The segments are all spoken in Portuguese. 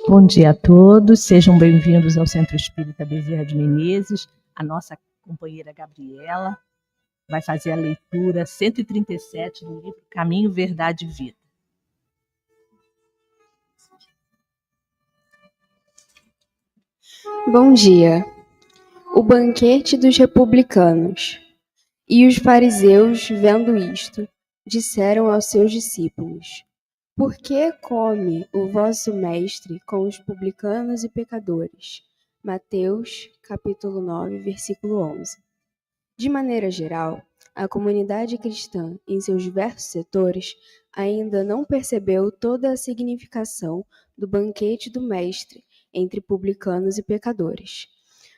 Bom dia a todos, sejam bem-vindos ao Centro Espírita Bezerra de Menezes. A nossa companheira Gabriela vai fazer a leitura 137 do livro Caminho, Verdade e Vida. Bom dia. O banquete dos republicanos. E os fariseus, vendo isto, disseram aos seus discípulos: Por que come o vosso mestre com os publicanos e pecadores? Mateus, capítulo 9, versículo 11. De maneira geral, a comunidade cristã, em seus diversos setores, ainda não percebeu toda a significação do banquete do mestre entre publicanos e pecadores.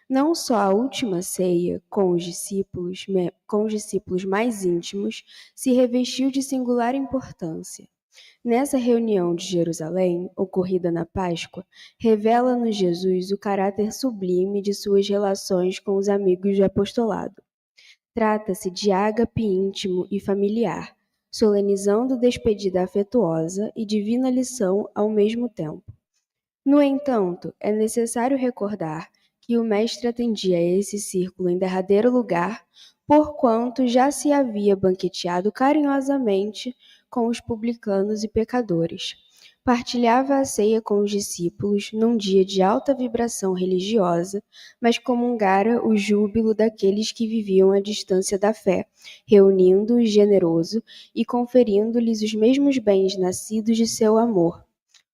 Não só a última ceia com os discípulos mais íntimos se revestiu de singular importância. Nessa reunião de Jerusalém, ocorrida na Páscoa, revela-nos Jesus o caráter sublime de suas relações com os amigos do apostolado. Trata-se de ágape íntimo e familiar, solenizando despedida afetuosa e divina lição ao mesmo tempo. No entanto, é necessário recordar que o mestre atendia a esse círculo em derradeiro lugar, porquanto já se havia banqueteado carinhosamente com os publicanos e pecadores. Partilhava a ceia com os discípulos num dia de alta vibração religiosa, mas comungara o júbilo daqueles que viviam à distância da fé, reunindo-os generoso e conferindo-lhes os mesmos bens nascidos de seu amor.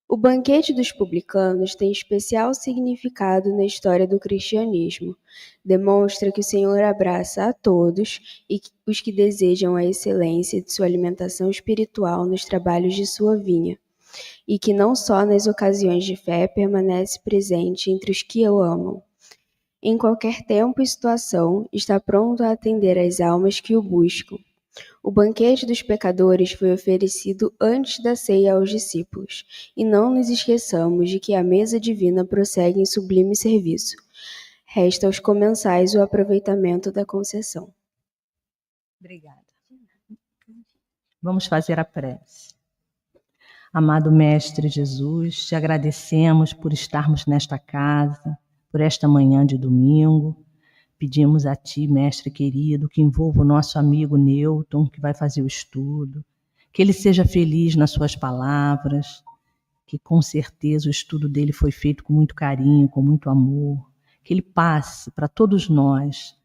O banquete dos publicanos tem especial significado na história do cristianismo. Demonstra que o Senhor abraça a todos e os que desejam a excelência de sua alimentação espiritual nos trabalhos de sua vinha, e que não só nas ocasiões de fé permanece presente entre os que o amam. Em qualquer tempo e situação, está pronto a atender às almas que o buscam. O banquete dos pecadores foi oferecido antes da ceia aos discípulos, e não nos esqueçamos de que a mesa divina prossegue em sublime serviço. Resta aos comensais o aproveitamento da concessão. Obrigada. Vamos fazer a prece. Amado Mestre Jesus, te agradecemos por estarmos nesta casa, por esta manhã de domingo. Pedimos a Ti, Mestre querido, que envolva o nosso amigo Newton, que vai fazer o estudo, que ele seja feliz nas suas palavras, que com certeza o estudo dele foi feito com muito carinho, com muito amor, que ele passe para todos nós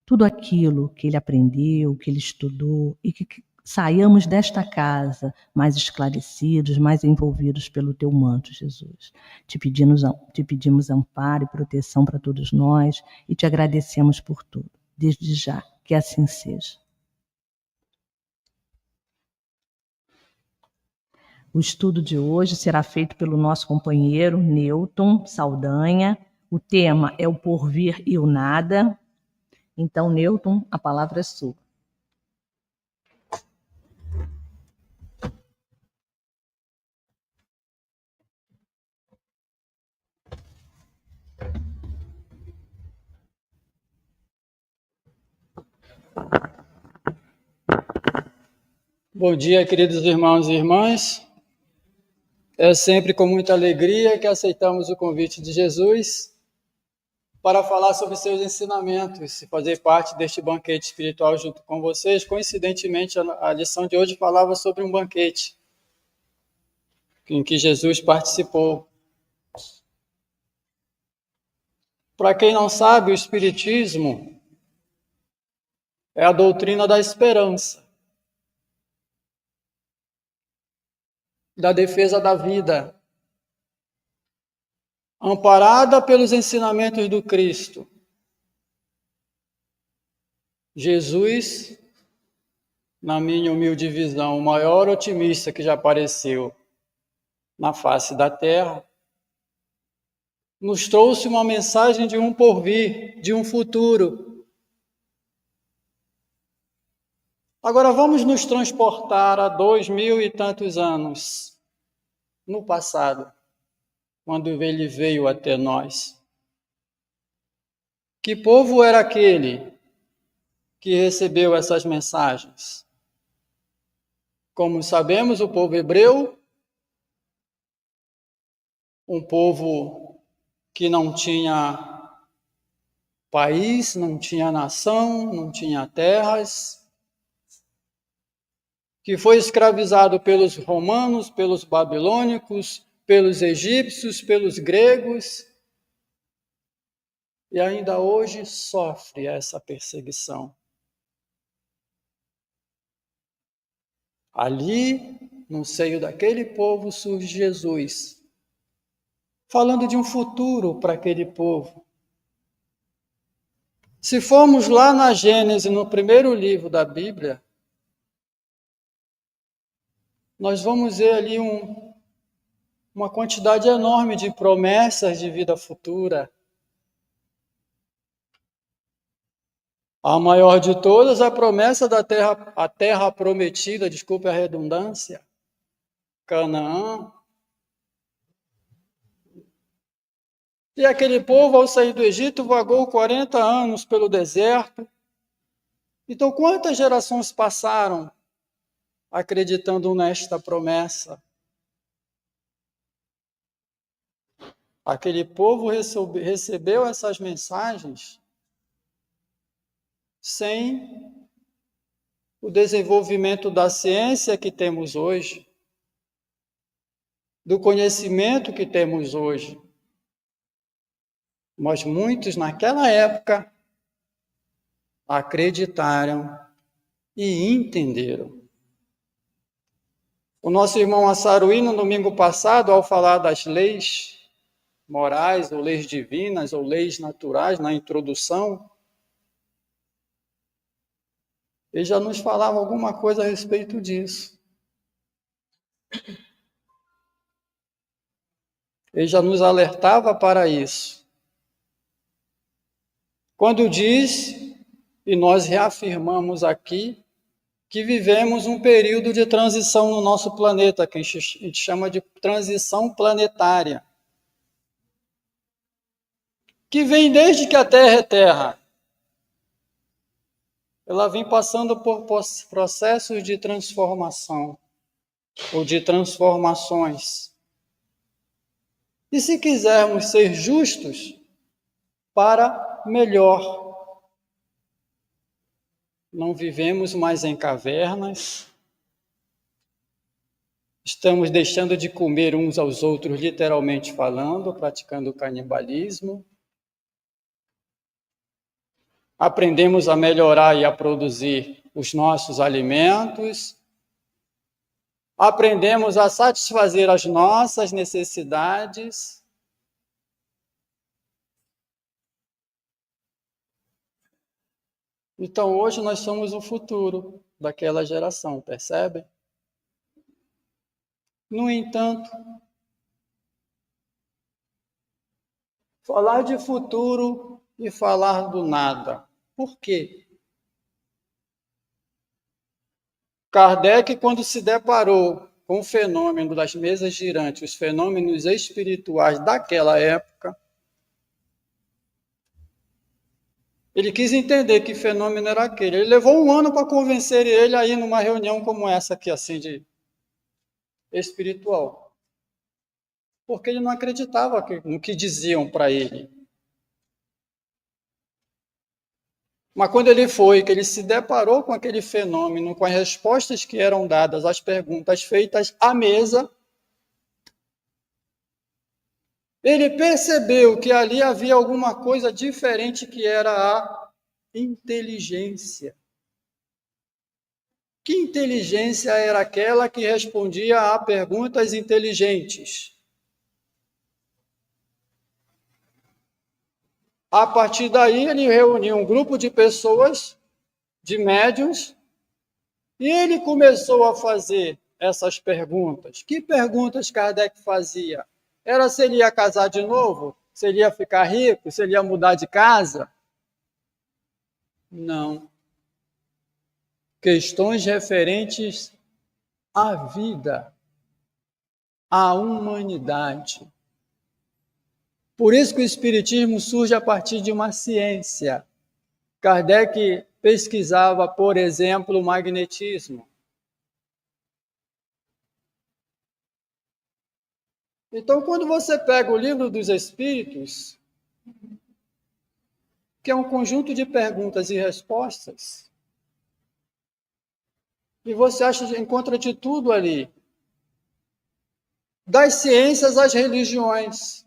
tudo aquilo que ele aprendeu, que ele estudou, e que saiamos desta casa mais esclarecidos, mais envolvidos pelo Teu manto, Jesus. Te pedimos amparo e proteção para todos nós e te agradecemos por tudo, desde já, que assim seja. O estudo de hoje será feito pelo nosso companheiro Newton Saldanha. O tema é o porvir e o nada. Então, Newton, a palavra é sua. Bom dia, queridos irmãos e irmãs. É sempre com muita alegria que aceitamos o convite de Jesus para falar sobre seus ensinamentos e fazer parte deste banquete espiritual junto com vocês. Coincidentemente, a lição de hoje falava sobre um banquete em que Jesus participou. Para quem não sabe, o Espiritismo é a doutrina da esperança, da defesa da vida, amparada pelos ensinamentos do Cristo. Jesus, na minha humilde visão, o maior otimista que já apareceu na face da Terra, nos trouxe uma mensagem de um porvir, de um futuro. Agora vamos nos transportar a 2000 e tantos anos no passado, quando ele veio até nós. Que povo era aquele que recebeu essas mensagens? Como sabemos, o povo hebreu, um povo que não tinha país, não tinha nação, não tinha terras, que foi escravizado pelos romanos, pelos babilônicos, pelos egípcios, pelos gregos, e ainda hoje sofre essa perseguição. Ali, no seio daquele povo, surge Jesus, falando de um futuro para aquele povo. Se formos lá na Gênesis, no primeiro livro da Bíblia, nós vamos ver ali uma quantidade enorme de promessas de vida futura. A maior de todas, a promessa da terra prometida, desculpe a redundância, Canaã. E aquele povo, ao sair do Egito, vagou 40 anos pelo deserto. Então, quantas gerações passaram acreditando nesta promessa? Aquele povo recebeu essas mensagens sem o desenvolvimento da ciência que temos hoje, do conhecimento que temos hoje. Mas muitos, naquela época, acreditaram e entenderam. O nosso irmão Assaruí, no domingo passado, ao falar das leis morais, ou leis divinas, ou leis naturais, na introdução, ele já nos falava alguma coisa a respeito disso. Ele já nos alertava para isso. Quando diz, e nós reafirmamos aqui, que vivemos um período de transição no nosso planeta, que a gente chama de transição planetária, que vem desde que a Terra é Terra. Ela vem passando por processos de transformação, ou de transformações. E se quisermos ser justos, para melhor. Não vivemos mais em cavernas, estamos deixando de comer uns aos outros, literalmente falando, praticando canibalismo. Aprendemos a melhorar e a produzir os nossos alimentos. Aprendemos a satisfazer as nossas necessidades. Então, hoje nós somos o futuro daquela geração, percebe? No entanto, falar de futuro e falar do nada. Por quê? Kardec, quando se deparou com o fenômeno das mesas girantes, os fenômenos espirituais daquela época, ele quis entender que fenômeno era aquele. Ele levou 1 ano para convencer ele a ir numa reunião como essa aqui, assim, de espiritual. Porque ele não acreditava no que diziam para ele. Mas quando ele foi, que ele se deparou com aquele fenômeno, com as respostas que eram dadas às perguntas feitas à mesa, ele percebeu que ali havia alguma coisa diferente, que era a inteligência. Que inteligência era aquela que respondia a perguntas inteligentes? A partir daí, ele reuniu um grupo de pessoas, de médiuns, e ele começou a fazer essas perguntas. Que perguntas Kardec fazia? Era se ele ia casar de novo? Se ele ia ficar rico? Se ele ia mudar de casa? Não. Questões referentes à vida, à humanidade. Por isso que o Espiritismo surge a partir de uma ciência. Kardec pesquisava, por exemplo, o magnetismo. Então, quando você pega o Livro dos Espíritos, que é um conjunto de perguntas e respostas, e você encontra de tudo ali, das ciências às religiões,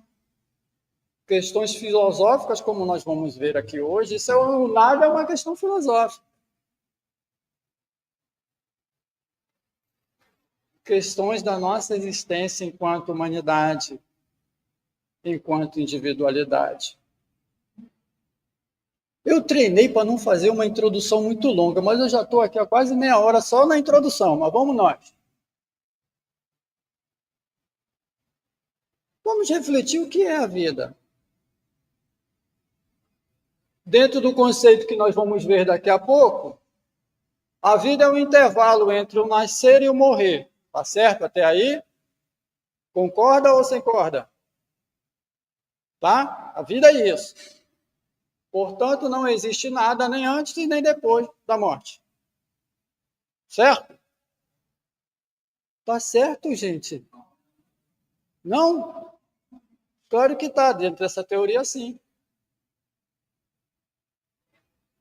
questões filosóficas, como nós vamos ver aqui hoje, nada é uma questão filosófica. Questões da nossa existência enquanto humanidade, enquanto individualidade. Eu treinei para não fazer uma introdução muito longa, mas eu já estou aqui há quase meia hora só na introdução, mas vamos nós. Vamos refletir o que é a vida. Dentro do conceito que nós vamos ver daqui a pouco, a vida é um intervalo entre o nascer e o morrer. Tá certo até aí? Concorda ou sem corda? Tá? A vida é isso. Portanto, não existe nada nem antes e nem depois da morte. Certo? Tá certo, gente? Não? Claro que está dentro dessa teoria, sim.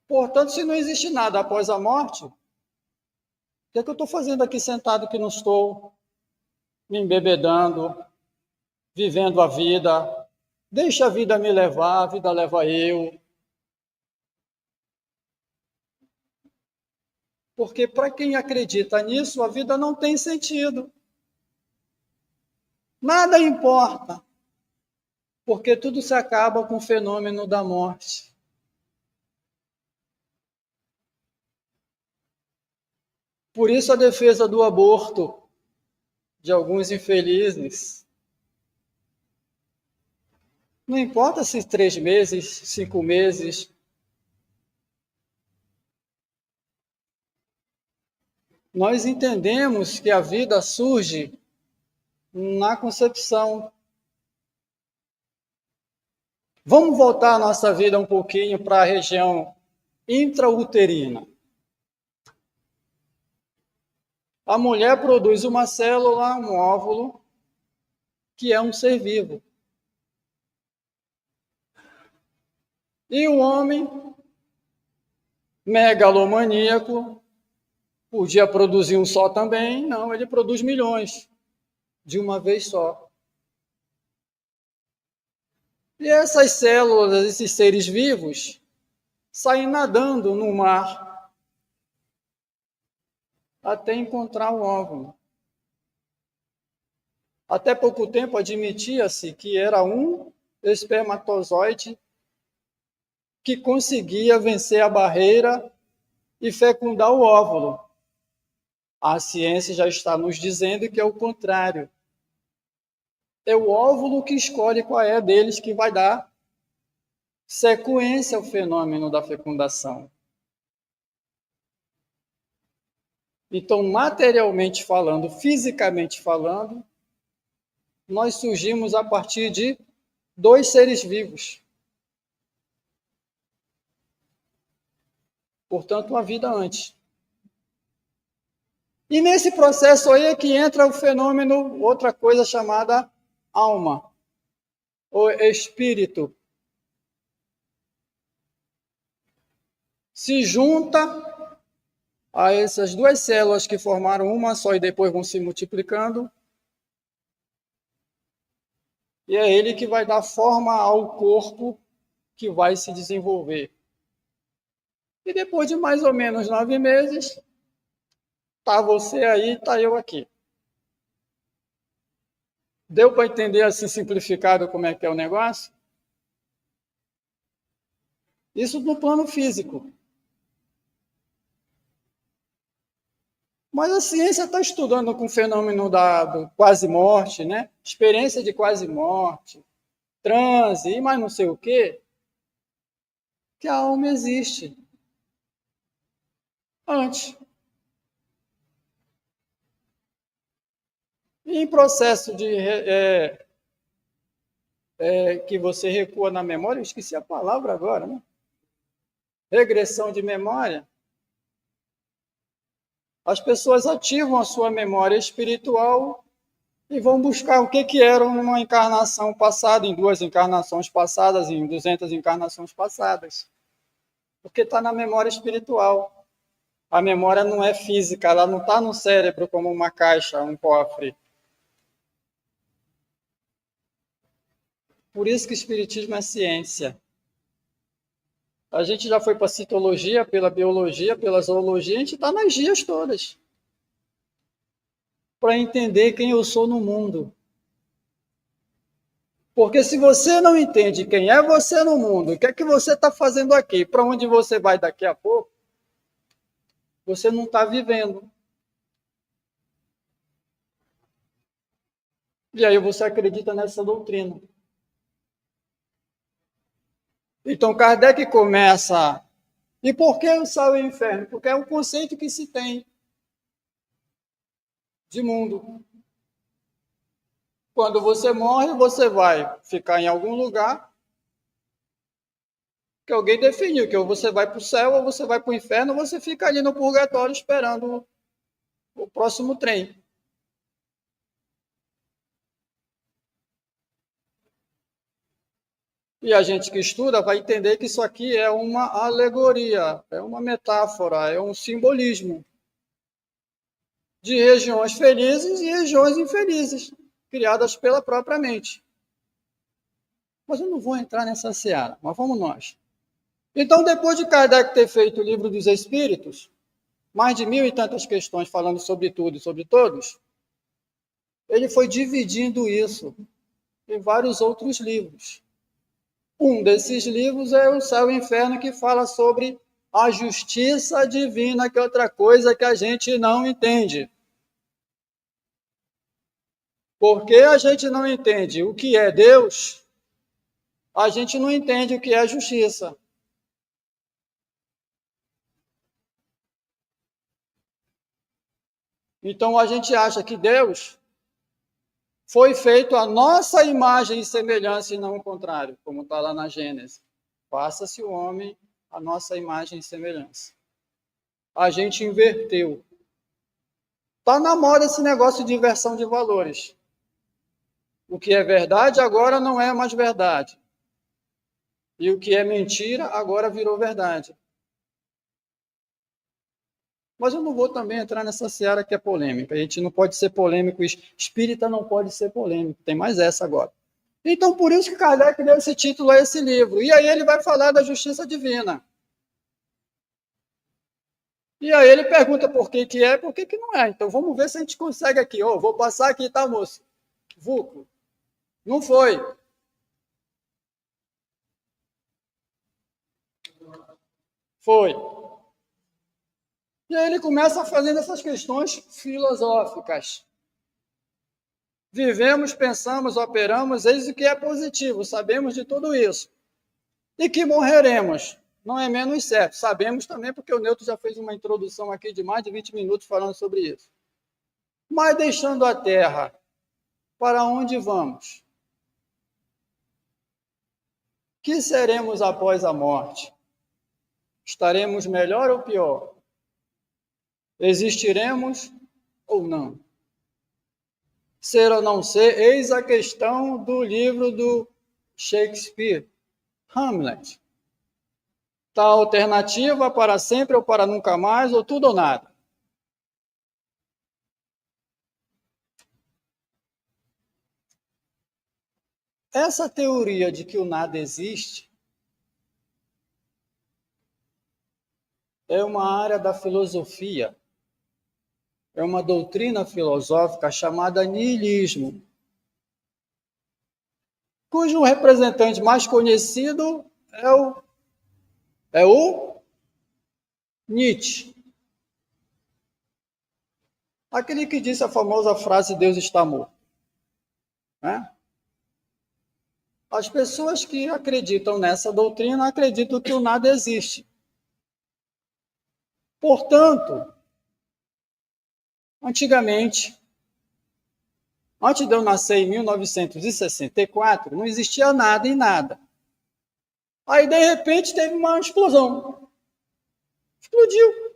Portanto, se não existe nada após a morte, o que é que eu estou fazendo aqui sentado que não estou me embebedando, vivendo a vida? Deixa a vida me levar, a vida leva eu. Porque para quem acredita nisso, a vida não tem sentido. Nada importa. Porque tudo se acaba com o fenômeno da morte. Por isso a defesa do aborto de alguns infelizes. Não importa se 3 meses, 5 meses. Nós entendemos que a vida surge na concepção. Vamos voltar a nossa vida um pouquinho para a região intrauterina. A mulher produz uma célula, um óvulo, que é um ser vivo. E o homem, megalomaníaco, podia produzir um só também? Não, ele produz milhões, de uma vez só. E essas células, esses seres vivos, saem nadando no mar até encontrar o óvulo. Até pouco tempo admitia-se que era um espermatozoide que conseguia vencer a barreira e fecundar o óvulo. A ciência já está nos dizendo que é o contrário. É o óvulo que escolhe qual é deles que vai dar sequência ao fenômeno da fecundação. Então, materialmente falando, fisicamente falando, nós surgimos a partir de 2 seres vivos. Portanto, uma vida antes. E nesse processo aí é que entra o fenômeno, outra coisa chamada alma, ou espírito. Se junta a essas 2 células que formaram uma só e depois vão se multiplicando. E é ele que vai dar forma ao corpo que vai se desenvolver. E depois de mais ou menos 9 meses, tá você aí, tá eu aqui. Deu para entender assim simplificado como é que é o negócio? Isso no plano físico. Mas a ciência está estudando com o fenômeno do quase-morte, né? Experiência de quase-morte, transe e mais não sei o quê, que a alma existe antes. E em processo de que você recua na memória, eu esqueci a palavra agora, né? regressão de memória, as pessoas ativam a sua memória espiritual e vão buscar o que eram numa encarnação passada, em 2 encarnações passadas, em 200 encarnações passadas. Porque está na memória espiritual. A memória não é física, ela não está no cérebro como uma caixa, um cofre. Por isso que o Espiritismo é ciência. A gente já foi para a citologia, pela biologia, pela zoologia, a gente está nas gias todas. Para entender quem eu sou no mundo. Porque se você não entende quem é você no mundo, o que é que você está fazendo aqui, para onde você vai daqui a pouco, você não está vivendo. E aí você acredita nessa doutrina. Então Kardec começa... E por que o céu e o inferno? Porque é um conceito que se tem de mundo. Quando você morre, você vai ficar em algum lugar que alguém definiu, que ou você vai para o céu, ou você vai para o inferno, ou você fica ali no purgatório esperando o próximo trem. E a gente que estuda vai entender que isso aqui é uma alegoria, é uma metáfora, é um simbolismo de regiões felizes e regiões infelizes, criadas pela própria mente. Mas eu não vou entrar nessa seara, mas vamos nós. Então, depois de Kardec ter feito o Livro dos Espíritos, mais de 1000 e tantas questões falando sobre tudo e sobre todos, ele foi dividindo isso em vários outros livros. Um desses livros é O Céu e o Inferno, que fala sobre a justiça divina, que é outra coisa que a gente não entende. Porque a gente não entende o que é Deus, a gente não entende o que é justiça. Então a gente acha que Deus foi feito a nossa imagem e semelhança e não o contrário, como está lá na Gênesis. Faça-se o homem a nossa imagem e semelhança. A gente inverteu. Está na moda esse negócio de inversão de valores. O que é verdade agora não é mais verdade. E o que é mentira agora virou verdade. Mas eu não vou também entrar nessa seara que é polêmica. A gente não pode ser polêmico. Espírita não pode ser polêmico. Tem mais essa agora. Então, por isso que Kardec deu esse título a esse livro. E aí ele vai falar da justiça divina. E aí ele pergunta por que é e por que não é. Então, vamos ver se a gente consegue aqui. Vou passar aqui, tá, moço? Vuco. Não foi. Foi. E aí ele começa fazendo essas questões filosóficas. Vivemos, pensamos, operamos, eis o que é positivo, sabemos de tudo isso. E que morreremos, não é menos certo. Sabemos também porque o Newton já fez uma introdução aqui de mais de 20 minutos falando sobre isso. Mas deixando a Terra, para onde vamos? Que seremos após a morte? Estaremos melhor ou pior? Existiremos ou não? Ser ou não ser, eis a questão do livro do Shakespeare, Hamlet. Tá a alternativa para sempre ou para nunca mais, ou tudo ou nada. Essa teoria de que o nada existe é uma área da filosofia, é uma doutrina filosófica chamada niilismo, cujo representante mais conhecido é o Nietzsche. Aquele que disse a famosa frase Deus está morto. Né? As pessoas que acreditam nessa doutrina acreditam que o nada existe. Portanto, antigamente, antes de eu nascer em 1964, não existia nada em nada. Aí, de repente, teve uma explosão. Explodiu.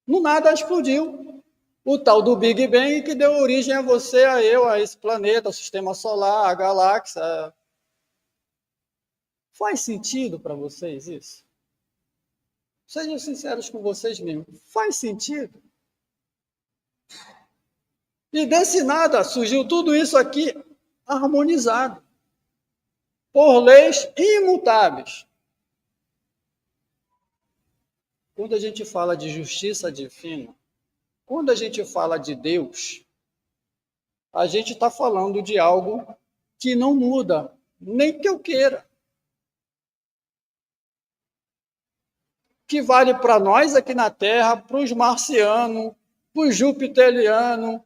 No nada explodiu. O tal do Big Bang que deu origem a você, a eu, a esse planeta, ao sistema solar, a galáxia. Faz sentido para vocês isso? Sejam sinceros com vocês mesmos. Faz sentido? E desse nada surgiu tudo isso aqui harmonizado por leis imutáveis. Quando a gente fala de justiça divina, quando a gente fala de Deus, a gente está falando de algo que não muda, nem que eu queira. Que vale para nós aqui na Terra, para os marcianos, para os jupiterianos,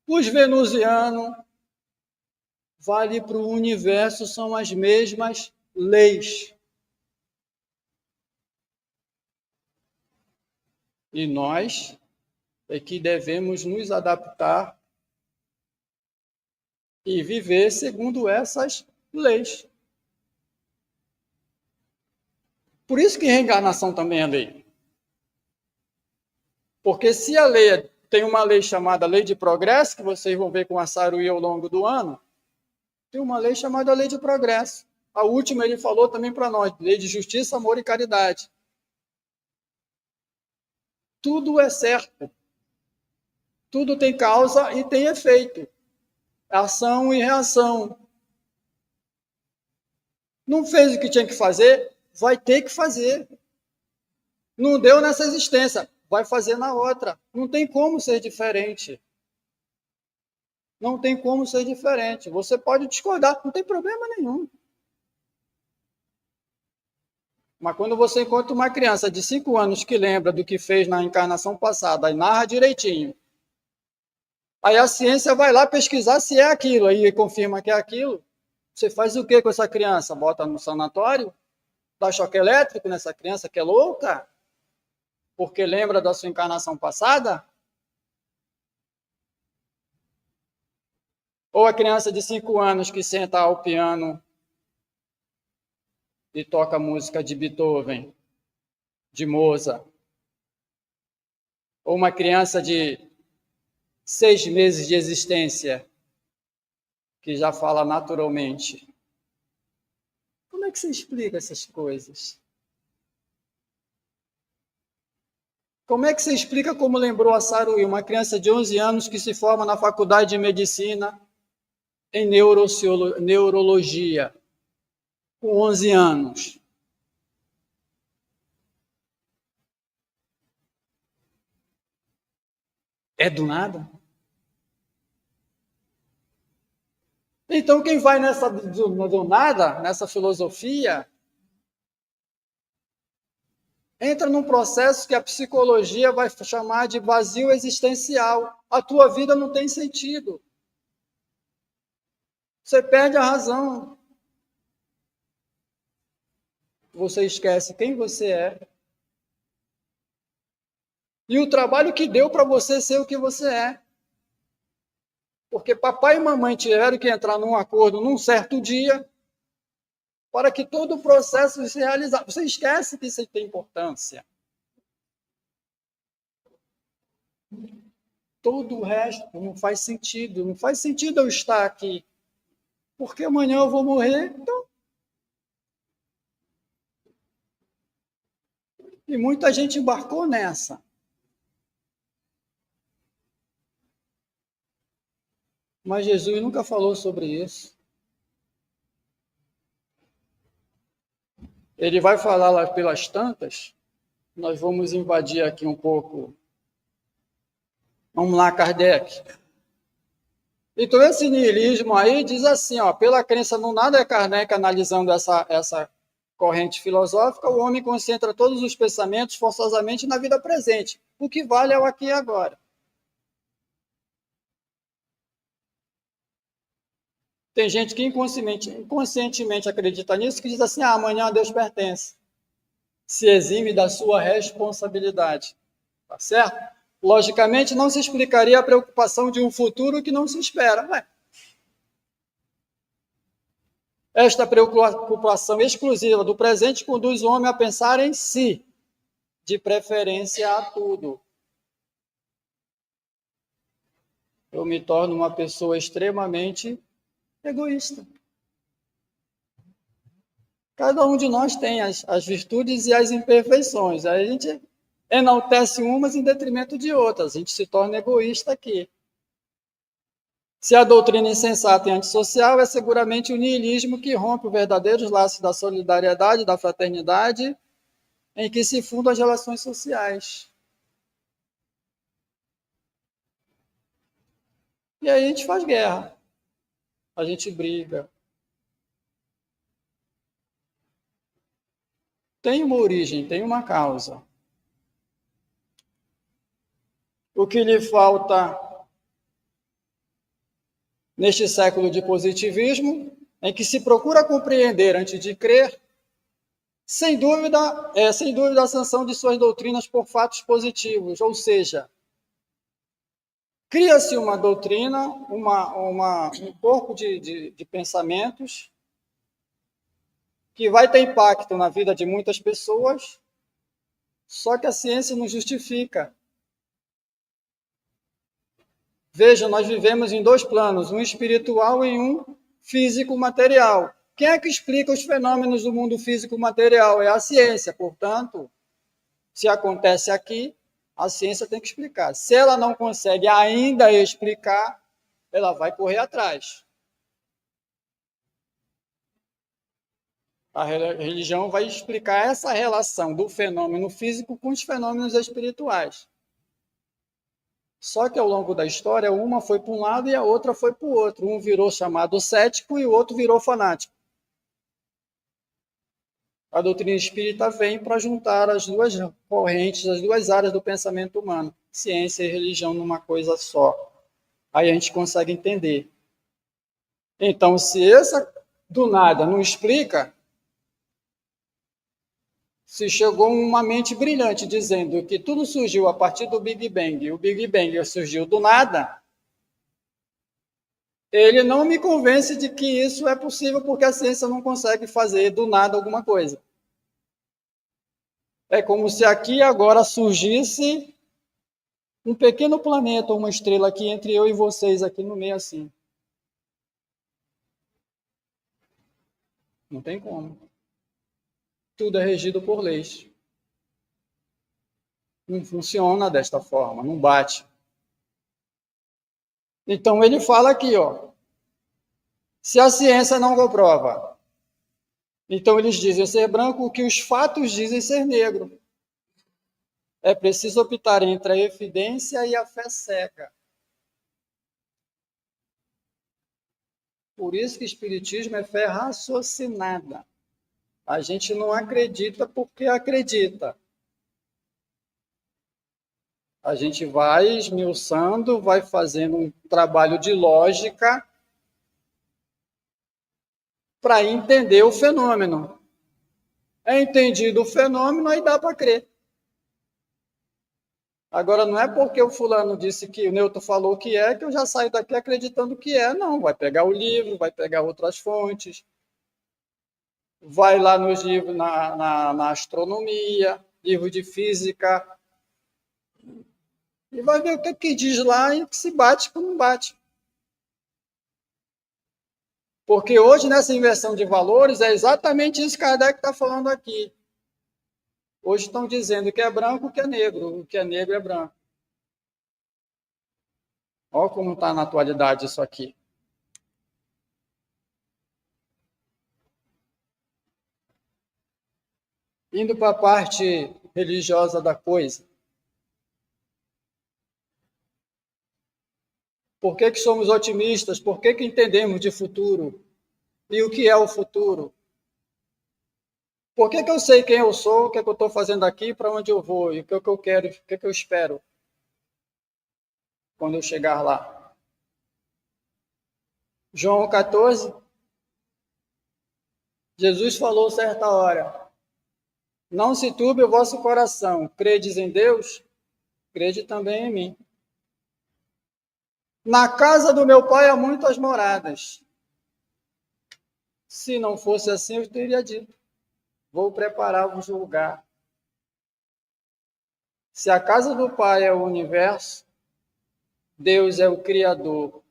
para os venusianos, vale para o universo, são as mesmas leis. E nós é que devemos nos adaptar e viver segundo essas leis. Por isso que reencarnação também é lei. Porque se a lei tem uma lei chamada lei de progresso, que vocês vão ver com a Saruí ao longo do ano, tem uma lei chamada lei de progresso. A última ele falou também para nós, lei de justiça, amor e caridade. Tudo é certo. Tudo tem causa e tem efeito. Ação e reação. Não fez o que tinha que fazer, vai ter que fazer. Não deu nessa existência, vai fazer na outra. Não tem como ser diferente. Não tem como ser diferente. Você pode discordar, não tem problema nenhum. Mas quando você encontra uma criança de 5 anos que lembra do que fez na encarnação passada e narra direitinho, aí a ciência vai lá pesquisar se é aquilo, aí confirma que é aquilo. Você faz o que com essa criança? Bota no sanatório? Dá choque elétrico nessa criança que é louca? Porque lembra da sua encarnação passada? Ou a criança de 5 anos que senta ao piano e toca música de Beethoven, de Mozart. Ou uma criança de 6 meses de existência que já fala naturalmente. Como é que você explica essas coisas? Como é que você explica como lembrou a Saruí, uma criança de 11 anos que se forma na faculdade de medicina em neurologia, com 11 anos? É do nada? Então, quem vai nessa do nada, nessa filosofia, entra num processo que a psicologia vai chamar de vazio existencial. A tua vida não tem sentido. Você perde a razão. Você esquece quem você é. E o trabalho que deu para você ser o que você é. Porque papai e mamãe tiveram que entrar num acordo num certo dia para que todo o processo se realizasse. Você esquece que isso tem importância. Todo o resto não faz sentido. Não faz sentido eu estar aqui. Porque amanhã eu vou morrer. Então. E muita gente embarcou nessa. Mas Jesus nunca falou sobre isso. Ele vai falar lá pelas tantas. Nós vamos invadir aqui um pouco. Vamos lá, Kardec. Então, esse niilismo aí diz assim, ó, pela crença no nada, é Kardec analisando essa corrente filosófica, o homem concentra todos os pensamentos forçosamente na vida presente. O que vale é o aqui e agora. Tem gente que inconscientemente acredita nisso, que diz assim, amanhã a Deus pertence. Se exime da sua responsabilidade. Tá certo? Logicamente, não se explicaria a preocupação de um futuro que não se espera. Ué. Esta preocupação exclusiva do presente conduz o homem a pensar em si. de preferência a tudo. Eu me torno uma pessoa extremamente egoísta. Cada um de nós tem as virtudes e as imperfeições. Aí a gente enaltece umas em detrimento de outras. A gente se torna egoísta aqui. Se a doutrina insensata e antissocial é seguramente o niilismo que rompe os verdadeiros laços da solidariedade, da fraternidade, em que se fundam as relações sociais. E aí a gente faz guerra, a gente briga. Tem uma origem, tem uma causa. O que lhe falta neste século de positivismo, em que se procura compreender antes de crer, sem dúvida a sanção de suas doutrinas por fatos positivos, ou seja, cria-se uma doutrina, um corpo de pensamentos que vai ter impacto na vida de muitas pessoas, só que a ciência não justifica. Veja, nós vivemos em dois planos, um espiritual e um físico-material. Quem é que explica os fenômenos do mundo físico-material? É a ciência. Portanto, se acontece aqui, a ciência tem que explicar. Se ela não consegue ainda explicar, ela vai correr atrás. A religião vai explicar essa relação do fenômeno físico com os fenômenos espirituais. Só que ao longo da história, uma foi para um lado e a outra foi para o outro. Um virou chamado cético e o outro virou fanático. A doutrina espírita vem para juntar as duas correntes, as duas áreas do pensamento humano, ciência e religião numa coisa só. Aí a gente consegue entender. Então, se essa do nada não explica, se chegou uma mente brilhante dizendo que tudo surgiu a partir do Big Bang, e o Big Bang surgiu do nada, ele não me convence de que isso é possível porque a ciência não consegue fazer do nada alguma coisa. É como se aqui agora surgisse um pequeno planeta, uma estrela aqui entre eu e vocês, aqui no meio assim. Não tem como. Tudo é regido por leis. Não funciona desta forma, não bate. Então ele fala aqui, ó, se a ciência não comprova, então eles dizem ser branco o que os fatos dizem ser negro. É preciso optar entre a evidência e a fé cega. Por isso que o espiritismo é fé raciocinada. A gente não acredita porque acredita. A gente vai esmiuçando, vai fazendo um trabalho de lógica para entender o fenômeno. É entendido o fenômeno, aí dá para crer. Agora, não é porque o fulano disse que o Newton falou que eu já saio daqui acreditando que não. Vai pegar o livro, vai pegar outras fontes, vai lá nos livros na astronomia, livro de física, e vai ver o que diz lá e que se bate ou não bate. Porque hoje, nessa inversão de valores, é exatamente isso que Kardec está falando aqui. Hoje estão dizendo que é branco, que é negro, o que é negro é branco. Olha como está na atualidade isso aqui. Indo para a parte religiosa da coisa. Por que somos otimistas? Por que entendemos de futuro? E o que é o futuro? Por que eu sei quem eu sou, o que eu estou fazendo aqui, para onde eu vou, e o que eu quero, o que eu espero quando eu chegar lá? João 14, Jesus falou certa hora, não se turbe o vosso coração, credes em Deus, crede também em mim. Na casa do meu pai há muitas moradas. Se não fosse assim, eu teria dito, vou preparar-vos um lugar. Se a casa do Pai é o universo, Deus é o Criador.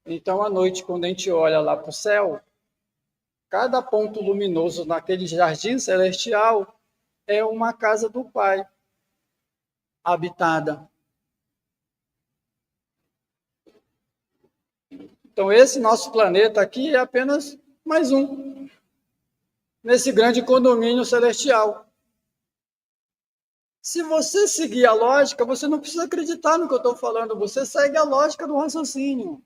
Então, à noite, quando a gente olha lá para o céu, cada ponto luminoso naquele jardim celestial é uma casa do Pai, habitada. Então, esse nosso planeta aqui é apenas mais um, nesse grande condomínio celestial. Se você seguir a lógica, você não precisa acreditar no que eu estou falando, você segue a lógica do raciocínio.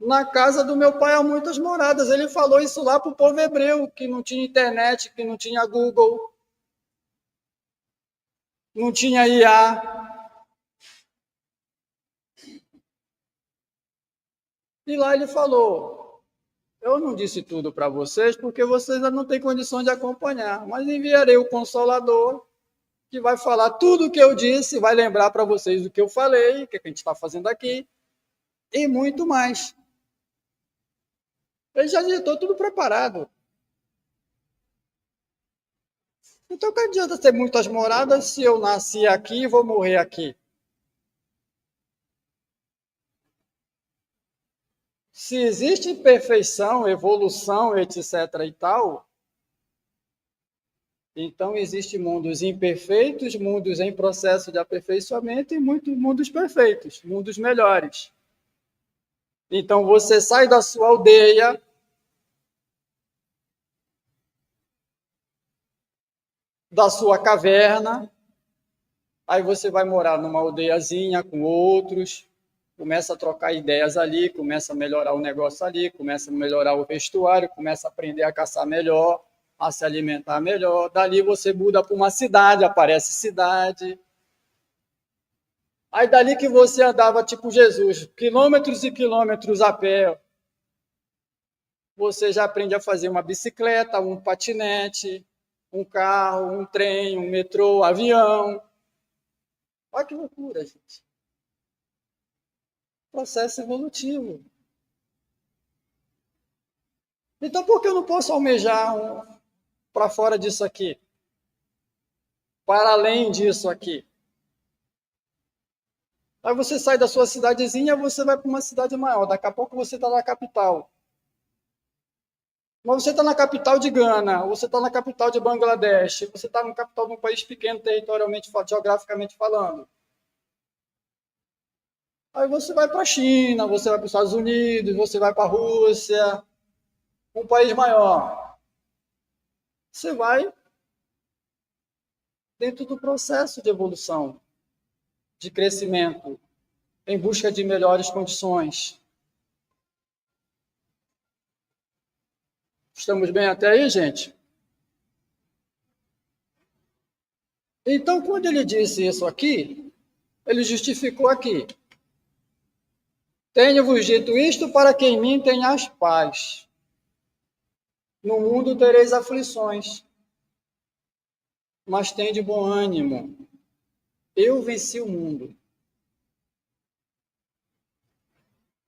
Na casa do meu pai há muitas moradas. Ele falou isso lá para o povo hebreu, que não tinha internet, que não tinha Google, não tinha IA. E lá ele falou, eu não disse tudo para vocês, porque vocês ainda não têm condição de acompanhar, mas enviarei o Consolador, que vai falar tudo o que eu disse, vai lembrar para vocês o que eu falei, o que a gente está fazendo aqui, e muito mais. Ele já editou tudo preparado. Então, que adianta ter muitas moradas se eu nasci aqui e vou morrer aqui? Se existe perfeição, evolução, etc. e tal, então existem mundos imperfeitos, mundos em processo de aperfeiçoamento e muitos mundos perfeitos, mundos melhores. Então você sai da sua aldeia, da sua caverna, aí você vai morar numa aldeiazinha com outros, começa a trocar ideias ali, começa a melhorar o negócio ali, começa a melhorar o vestuário, começa a aprender a caçar melhor, a se alimentar melhor. Dali você muda para uma cidade, aparece cidade. Aí dali que você andava tipo Jesus, quilômetros e quilômetros a pé, você já aprende a fazer uma bicicleta, um patinete, um carro, um trem, um metrô, um avião. Olha que loucura, gente. Processo evolutivo. Então, por que eu não posso almejar para fora disso aqui? Para além disso aqui? Aí você sai da sua cidadezinha, você vai para uma cidade maior. Daqui a pouco você está na capital. Mas você está na capital de Gana, você está na capital de Bangladesh, você está na capital de um país pequeno, territorialmente, geograficamente falando. Aí você vai para a China, você vai para os Estados Unidos, você vai para a Rússia, um país maior. Você vai dentro do processo de evolução, de crescimento, em busca de melhores condições. Estamos bem até aí, gente? Então, quando ele disse isso aqui, ele justificou aqui. Tenho-vos dito isto para que em mim tenhais paz. No mundo tereis aflições, mas tende bom ânimo. Eu venci o mundo.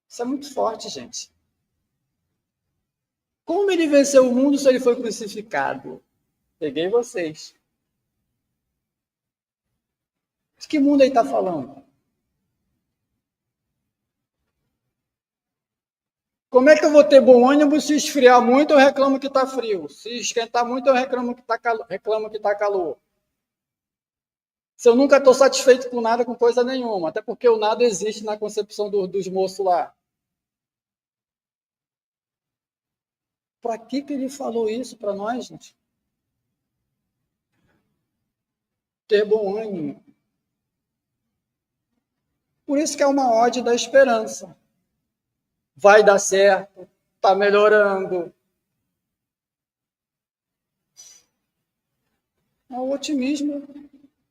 Isso é muito forte, gente. Como ele venceu o mundo se ele foi crucificado? Peguei vocês. De que mundo ele está falando? Como é que eu vou ter bom ânimo se esfriar muito, eu reclamo que está frio. Se esquentar muito, eu reclamo que está calor. Se eu nunca estou satisfeito com nada, com coisa nenhuma. Até porque o nada existe na concepção dos moços lá. Para que ele falou isso para nós, gente? Ter bom ânimo. Por isso que é uma ode da esperança. Vai dar certo, está melhorando. É o otimismo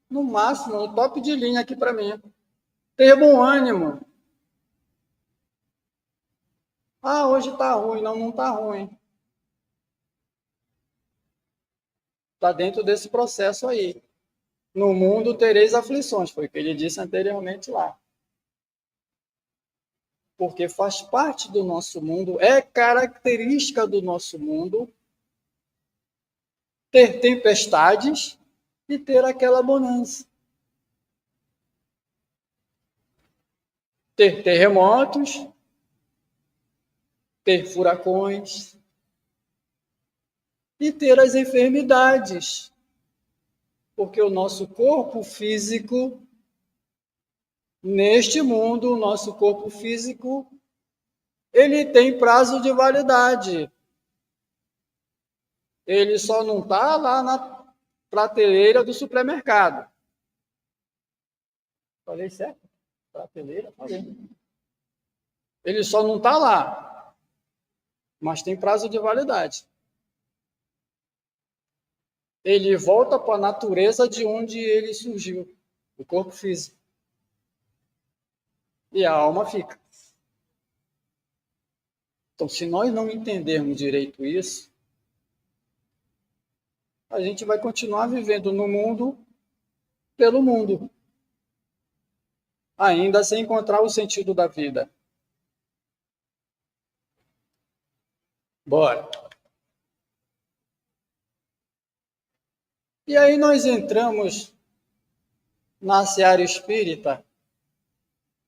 no máximo, no top de linha aqui para mim. Ter bom ânimo. Ah, hoje está ruim. Não, não está ruim. Está dentro desse processo aí. No mundo tereis aflições, foi o que ele disse anteriormente lá. Porque faz parte do nosso mundo, é característica do nosso mundo ter tempestades e ter aquela bonança. Ter terremotos, ter furacões e ter as enfermidades. Porque o nosso corpo físico, neste mundo, o nosso corpo físico, ele tem prazo de validade. Ele só não está lá na prateleira do supermercado. Falei certo? Prateleira? Falei. Ele só não está lá, mas tem prazo de validade. Ele volta para a natureza de onde ele surgiu, o corpo físico. E a alma fica. Então, se nós não entendermos direito isso, a gente vai continuar vivendo no mundo, pelo mundo, ainda sem encontrar o sentido da vida. Bora. E aí nós entramos na seara espírita,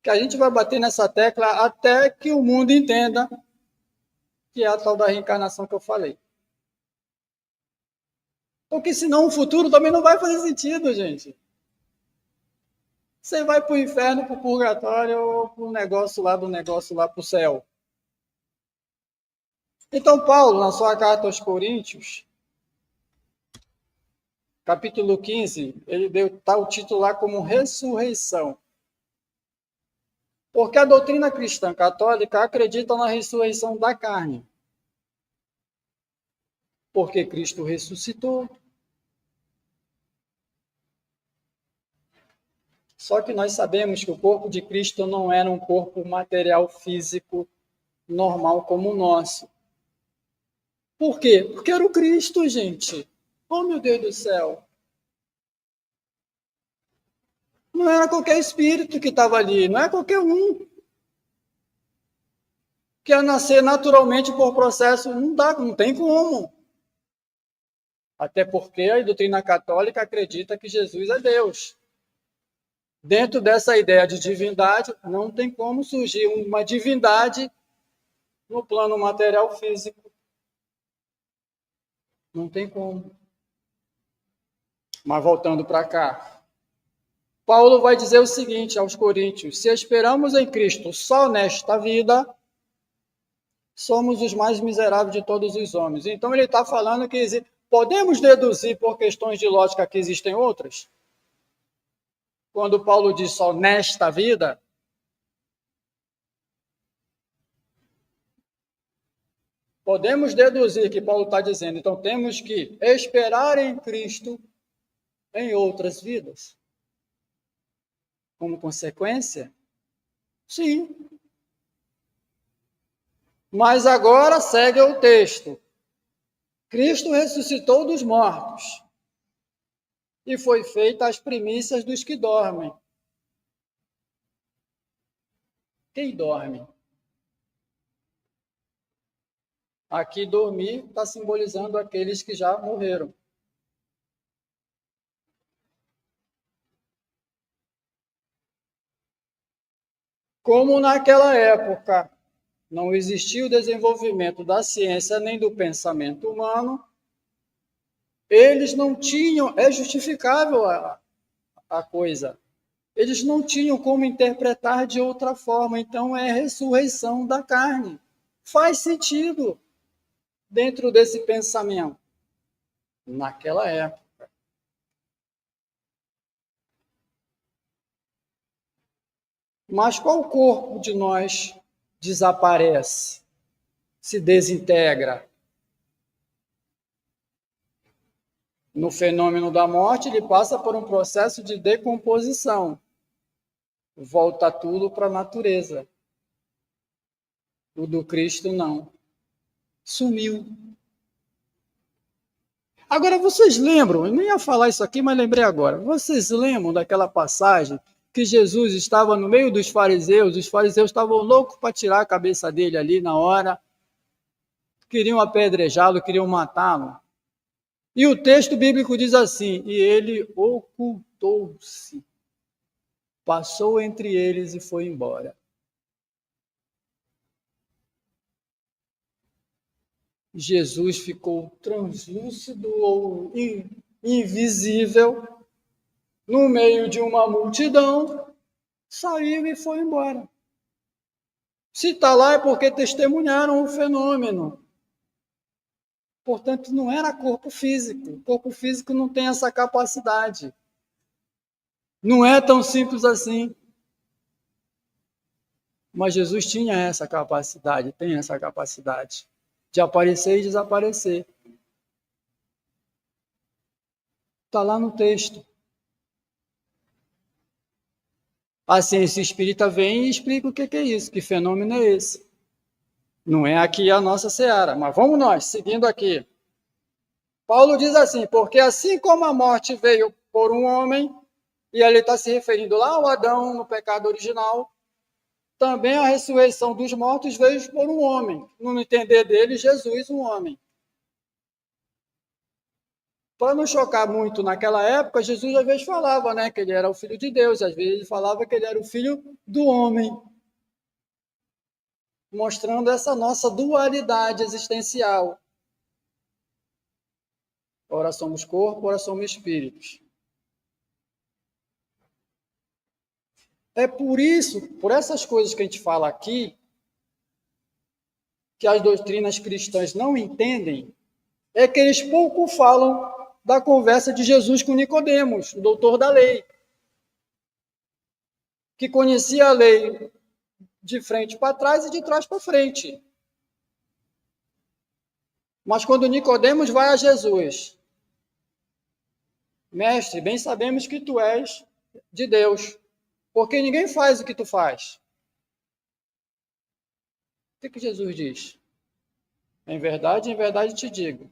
que a gente vai bater nessa tecla até que o mundo entenda que é a tal da reencarnação que eu falei. Porque senão o futuro também não vai fazer sentido, gente. Você vai para o inferno, para o purgatório, ou para o negócio lá para o céu. Então, Paulo, na sua carta aos Coríntios, capítulo 15, ele deu tal título lá como ressurreição. Porque a doutrina cristã católica acredita na ressurreição da carne. Porque Cristo ressuscitou. Só que nós sabemos que o corpo de Cristo não era um corpo material físico normal como o nosso. Por quê? Porque era o Cristo, gente. Oh, meu Deus do céu. Não era qualquer espírito que estava ali, não é qualquer um. Que ia nascer naturalmente por processo, não dá, não tem como. Até porque a doutrina católica acredita que Jesus é Deus. Dentro dessa ideia de divindade, não tem como surgir uma divindade no plano material físico. Não tem como. Mas voltando para cá, Paulo vai dizer o seguinte aos Coríntios: se esperamos em Cristo só nesta vida, somos os mais miseráveis de todos os homens. Então ele está falando que podemos deduzir por questões de lógica que existem outras? Quando Paulo diz só nesta vida, podemos deduzir que Paulo está dizendo, então temos que esperar em Cristo em outras vidas. Como consequência? Sim. Mas agora segue o texto. Cristo ressuscitou dos mortos e foi feita as primícias dos que dormem. Quem dorme? Aqui dormir está simbolizando aqueles que já morreram. Como naquela época não existia o desenvolvimento da ciência nem do pensamento humano, eles não tinham, é justificável a coisa, eles não tinham como interpretar de outra forma, então é ressurreição da carne. Faz sentido dentro desse pensamento, naquela época. Mas qual corpo de nós desaparece, se desintegra? No fenômeno da morte, ele passa por um processo de decomposição. Volta tudo para a natureza. O do Cristo não. Sumiu. Agora, vocês lembram, eu não ia falar isso aqui, mas lembrei agora. Vocês lembram daquela passagem que Jesus estava no meio dos fariseus, os fariseus estavam loucos para tirar a cabeça dele ali na hora, queriam apedrejá-lo, queriam matá-lo. E o texto bíblico diz assim: e ele ocultou-se, passou entre eles e foi embora. Jesus ficou translúcido ou invisível no meio de uma multidão, saiu e foi embora. Se está lá é porque testemunharam o fenômeno. Portanto, não era corpo físico. O corpo físico não tem essa capacidade. Não é tão simples assim. Mas Jesus tinha essa capacidade, tem essa capacidade de aparecer e desaparecer. Está lá no texto. A ciência espírita vem e explica o que é isso, que fenômeno é esse. Não é aqui a nossa seara, mas vamos nós, seguindo aqui. Paulo diz assim, porque assim como a morte veio por um homem, e ele está se referindo lá ao Adão no pecado original, também a ressurreição dos mortos veio por um homem. No entender dele, Jesus, um homem. Para não chocar muito naquela época, Jesus às vezes falava, né, que ele era o filho de Deus, às vezes ele falava que ele era o filho do homem, mostrando essa nossa dualidade existencial. Ora somos corpo, ora somos espíritos. É por isso, por essas coisas que a gente fala aqui, que as doutrinas cristãs não entendem, é que eles pouco falam da conversa de Jesus com Nicodemos, o doutor da lei, que conhecia a lei de frente para trás e de trás para frente. Mas quando Nicodemos vai a Jesus, mestre, bem sabemos que tu és de Deus, porque ninguém faz o que tu faz. O que Jesus diz? Em verdade te digo.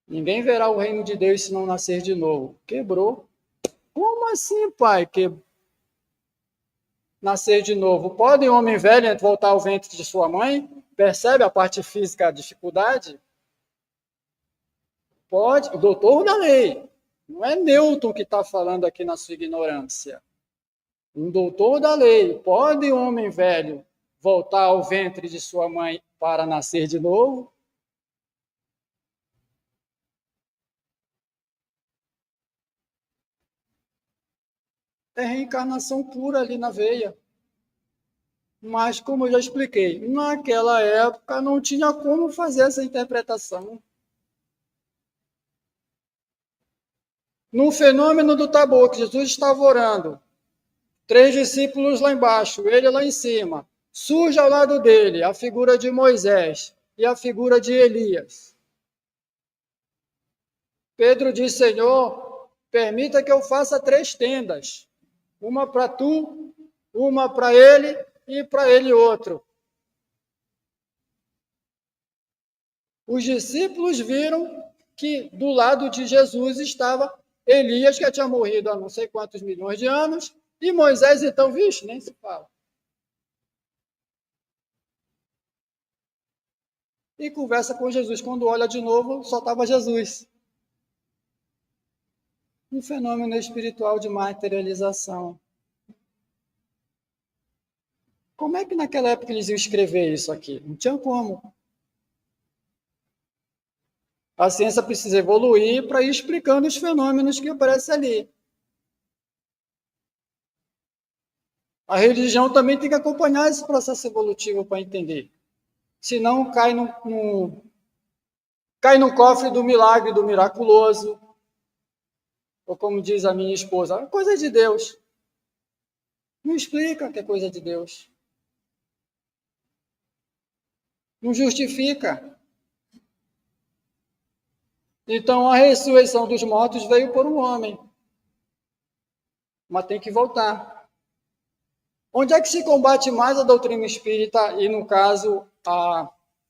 Ninguém verá o reino de Deus se não nascer de novo. Quebrou. Como assim, pai? Nascer de novo. Pode um homem velho voltar ao ventre de sua mãe? Percebe a parte física, a dificuldade? Pode. O doutor da lei. Não é Newton que está falando aqui na sua ignorância. Um doutor da lei. Pode um homem velho voltar ao ventre de sua mãe para nascer de novo? É reencarnação pura ali na veia. Mas, como eu já expliquei, naquela época não tinha como fazer essa interpretação. No fenômeno do tabu, que Jesus estava orando, 3 discípulos lá embaixo, ele lá em cima, surge ao lado dele a figura de Moisés e a figura de Elias. Pedro diz, Senhor, permita que eu faça 3 tendas, uma para tu, uma para ele e para ele outro. Os discípulos viram que do lado de Jesus estava Elias, que tinha morrido há não sei quantos milhões de anos, e Moisés, então, vixe, nem se fala. E conversa com Jesus. Quando olha de novo, só estava Jesus. Um fenômeno espiritual de materialização. Como é que naquela época eles iam escrever isso aqui? Não tinha como. A ciência precisa evoluir para ir explicando os fenômenos que aparecem ali. A religião também tem que acompanhar esse processo evolutivo para entender. Senão cai no cofre do milagre, do miraculoso. Ou como diz a minha esposa, coisa de Deus. Não explica que é coisa de Deus. Não justifica. Então, a ressurreição dos mortos veio por um homem. Mas tem que voltar. Onde é que se combate mais a doutrina espírita e, no caso,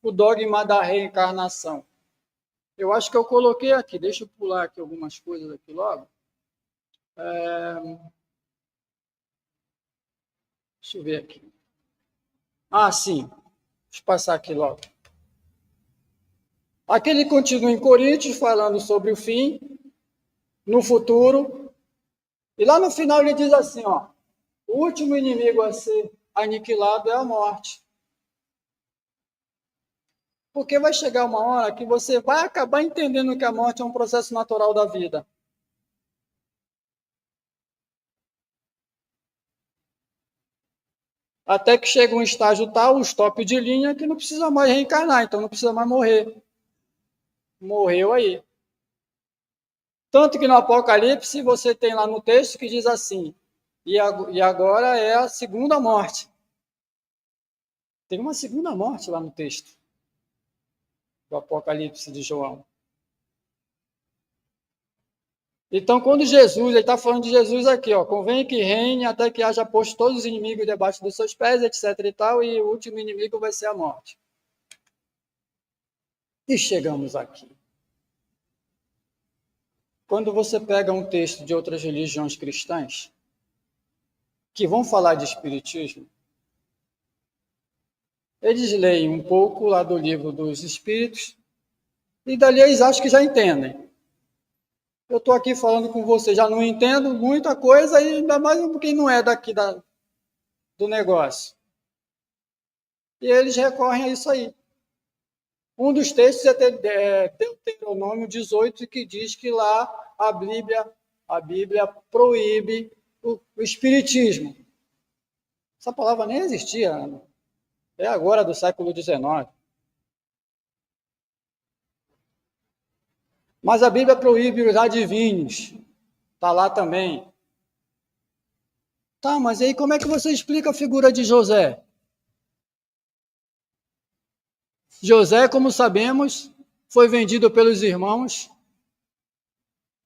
o dogma da reencarnação? Eu acho que eu coloquei aqui. Deixa eu pular aqui algumas coisas aqui logo. Deixa eu ver aqui. Sim. Deixa eu passar aqui logo. Aqui ele continua em Coríntios, falando sobre o fim, no futuro. E lá no final ele diz assim, ó, o último inimigo a ser aniquilado é a morte. Porque vai chegar uma hora que você vai acabar entendendo que a morte é um processo natural da vida. Até que chega um estágio tal, um stop de linha, que não precisa mais reencarnar, então não precisa mais morrer. Morreu aí. Tanto que no Apocalipse você tem lá no texto que diz assim, e agora é a segunda morte. Tem uma segunda morte lá no texto do Apocalipse de João. Então, quando Jesus, ele está falando de Jesus aqui, ó, convém que reine até que haja posto todos os inimigos debaixo dos seus pés, etc e tal, e o último inimigo vai ser a morte. E chegamos aqui. Quando você pega um texto de outras religiões cristãs, que vão falar de espiritismo, eles leem um pouco lá do livro dos Espíritos, e dali eles acham que já entendem. Eu estou aqui falando com você, já não entendo muita coisa, e ainda mais quem não é daqui do negócio. E eles recorrem a isso aí. Um dos textos é Deuteronômio 18, que diz que lá a Bíblia proíbe o espiritismo. Essa palavra nem existia, é agora do século XIX. Mas a Bíblia proíbe os adivinhos. Está lá também. Tá, mas aí como é que você explica a figura de José? José, como sabemos, foi vendido pelos irmãos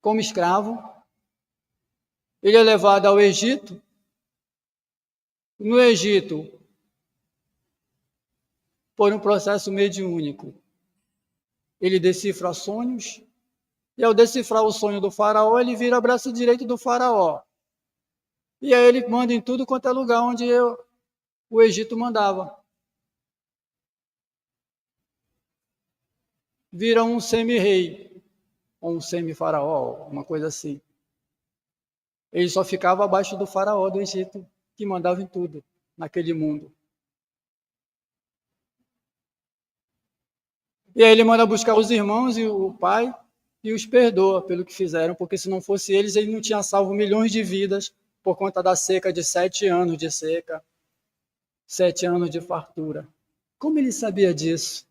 como escravo. Ele é levado ao Egito. No Egito, por um processo mediúnico, ele decifra sonhos. E ao decifrar o sonho do faraó, ele vira braço direito do faraó. E aí ele manda em tudo quanto é lugar onde o Egito mandava. Vira um semi-rei, ou um semi-faraó, uma coisa assim. Ele só ficava abaixo do faraó do Egito, que mandava em tudo, naquele mundo. E aí ele manda buscar os irmãos e o pai, e os perdoa pelo que fizeram, porque se não fosse eles, ele não tinha salvo milhões de vidas por conta da seca de 7 anos de seca, 7 anos de fartura. Como ele sabia disso?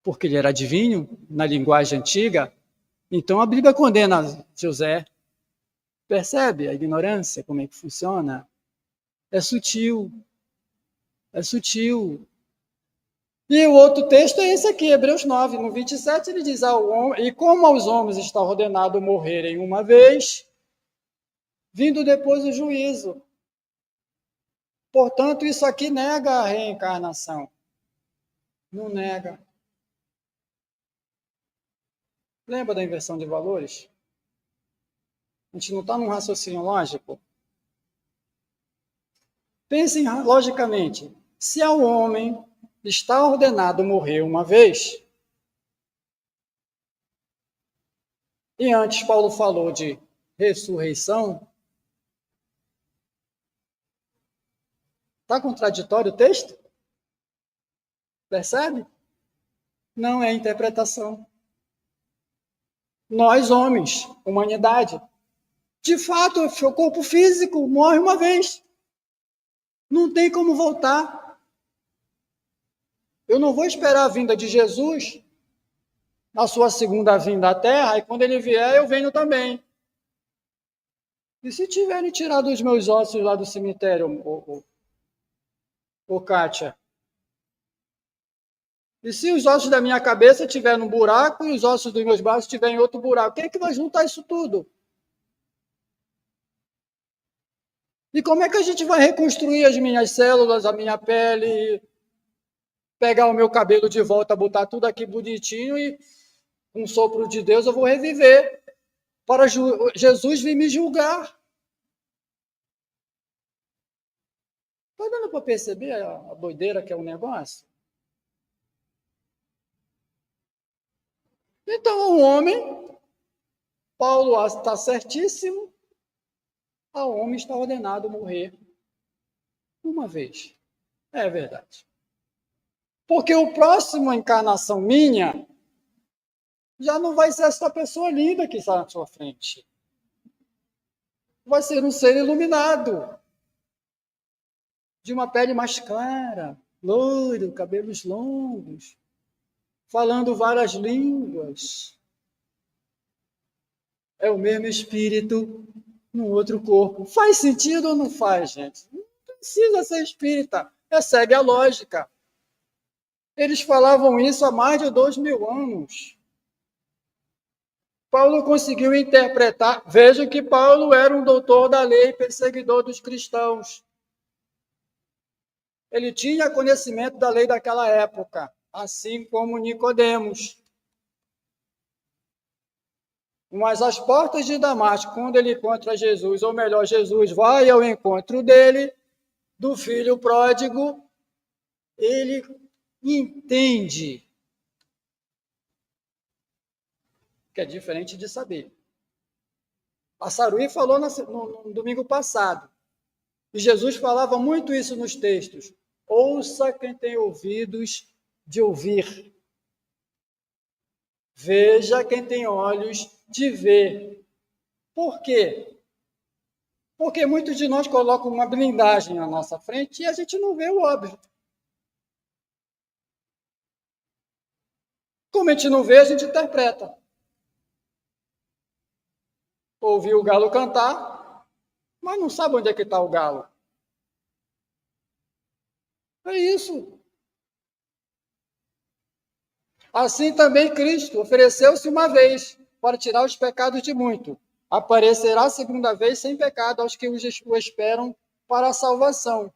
Porque ele era adivinho, na linguagem antiga. Então a Bíblia condena José. Percebe a ignorância, como é que funciona? É sutil. É sutil. E o outro texto é esse aqui, Hebreus 9, no 27, ele diz, e como aos homens está ordenado morrerem uma vez, vindo depois o juízo. Portanto, isso aqui nega a reencarnação. Não nega. Lembra da inversão de valores? A gente não está num raciocínio lógico? Pensem logicamente. Se ao homem está ordenado morrer uma vez, e antes Paulo falou de ressurreição, está contraditório o texto? Percebe? Não é interpretação. Nós, homens, humanidade, de fato, o corpo físico morre uma vez. Não tem como voltar. Eu não vou esperar a vinda de Jesus na sua segunda vinda à Terra, e quando ele vier, eu venho também. E se tiverem tirado os meus ossos lá do cemitério, Kátia? E se os ossos da minha cabeça estiverem num buraco e os ossos dos meus braços estiverem em outro buraco? Quem é que vai juntar isso tudo? E como é que a gente vai reconstruir as minhas células, a minha pele, pegar o meu cabelo de volta, botar tudo aqui bonitinho e, com o sopro de Deus, eu vou reviver para Jesus vir me julgar? Está dando para perceber a doideira que é o negócio? Então, o homem, Paulo está certíssimo, ao homem está ordenado morrer uma vez. É verdade. Porque o próximo encarnação minha já não vai ser essa pessoa linda que está na sua frente. Vai ser um ser iluminado, de uma pele mais clara, loiro, cabelos longos, falando várias línguas. É o mesmo espírito no outro corpo. Faz sentido ou não faz, gente? Não precisa ser espírita. Segue a lógica. Eles falavam isso há mais de 2000 anos. Paulo conseguiu interpretar. Vejam que Paulo era um doutor da lei, perseguidor dos cristãos. Ele tinha conhecimento da lei daquela época, assim como Nicodemos. Mas às portas de Damasco, quando ele encontra Jesus, ou melhor, Jesus vai ao encontro dele, do filho pródigo, ele entende, que é diferente de saber. A Saruí falou no domingo passado, e Jesus falava muito isso nos textos. Ouça quem tem ouvidos de ouvir. Veja quem tem olhos de ver. Por quê? Porque muitos de nós colocam uma blindagem na nossa frente e a gente não vê o óbvio. Como a gente não vê, a gente interpreta. Ouviu o galo cantar, mas não sabe onde é que está o galo. É isso. Assim também Cristo ofereceu-se uma vez para tirar os pecados de muito. Aparecerá a segunda vez sem pecado aos que o esperam para a salvação.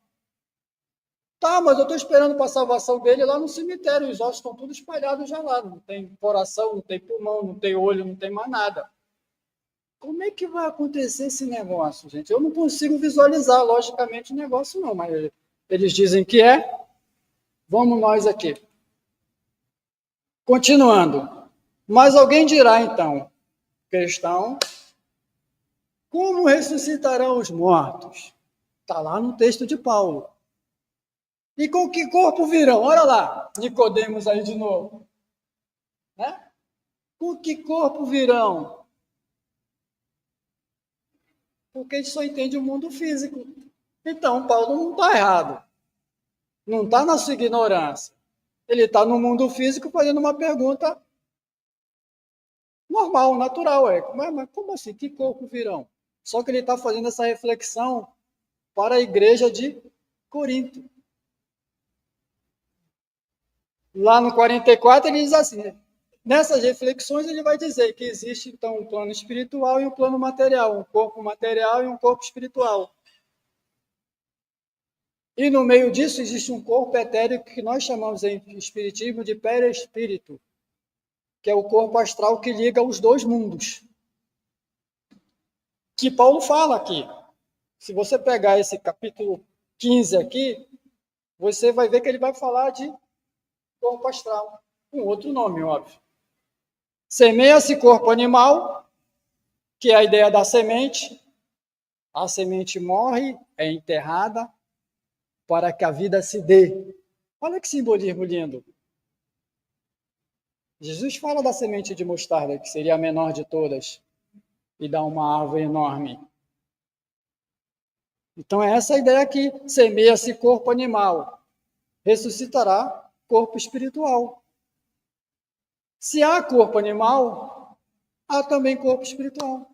Tá, mas eu estou esperando para a salvação dele lá no cemitério. Os ossos estão todos espalhados já lá. Não tem coração, não tem pulmão, não tem olho, não tem mais nada. Como é que vai acontecer esse negócio, gente? Eu não consigo visualizar, logicamente, o negócio não, mas eles dizem que é. Vamos nós aqui. Continuando. Mas alguém dirá, então, cristão, como ressuscitarão os mortos? Está lá no texto de Paulo. E com que corpo virão? Olha lá, Nicodemos aí de novo. Né? Com que corpo virão? Porque a gente só entende o mundo físico. Então, Paulo não está errado. Não está na sua ignorância. Ele está no mundo físico fazendo uma pergunta normal, natural. Mas como assim? Que corpo virão? Só que ele está fazendo essa reflexão para a igreja de Corinto. Lá no 44 ele diz assim, nessas reflexões ele vai dizer que existe então um plano espiritual e um plano material, um corpo material e um corpo espiritual. E no meio disso existe um corpo etérico que nós chamamos em espiritismo de perispírito, que é o corpo astral que liga os dois mundos. Que Paulo fala aqui. Se você pegar esse capítulo 15 aqui, você vai ver que ele vai falar de corpo astral, com outro nome, óbvio. Semeia-se corpo animal, que é a ideia da semente. A semente morre, é enterrada, para que a vida se dê. Olha que simbolismo lindo. Jesus fala da semente de mostarda, que seria a menor de todas, e dá uma árvore enorme. Então, é essa a ideia aqui. Semeia-se corpo animal, ressuscitará corpo espiritual. Se há corpo animal, há também corpo espiritual.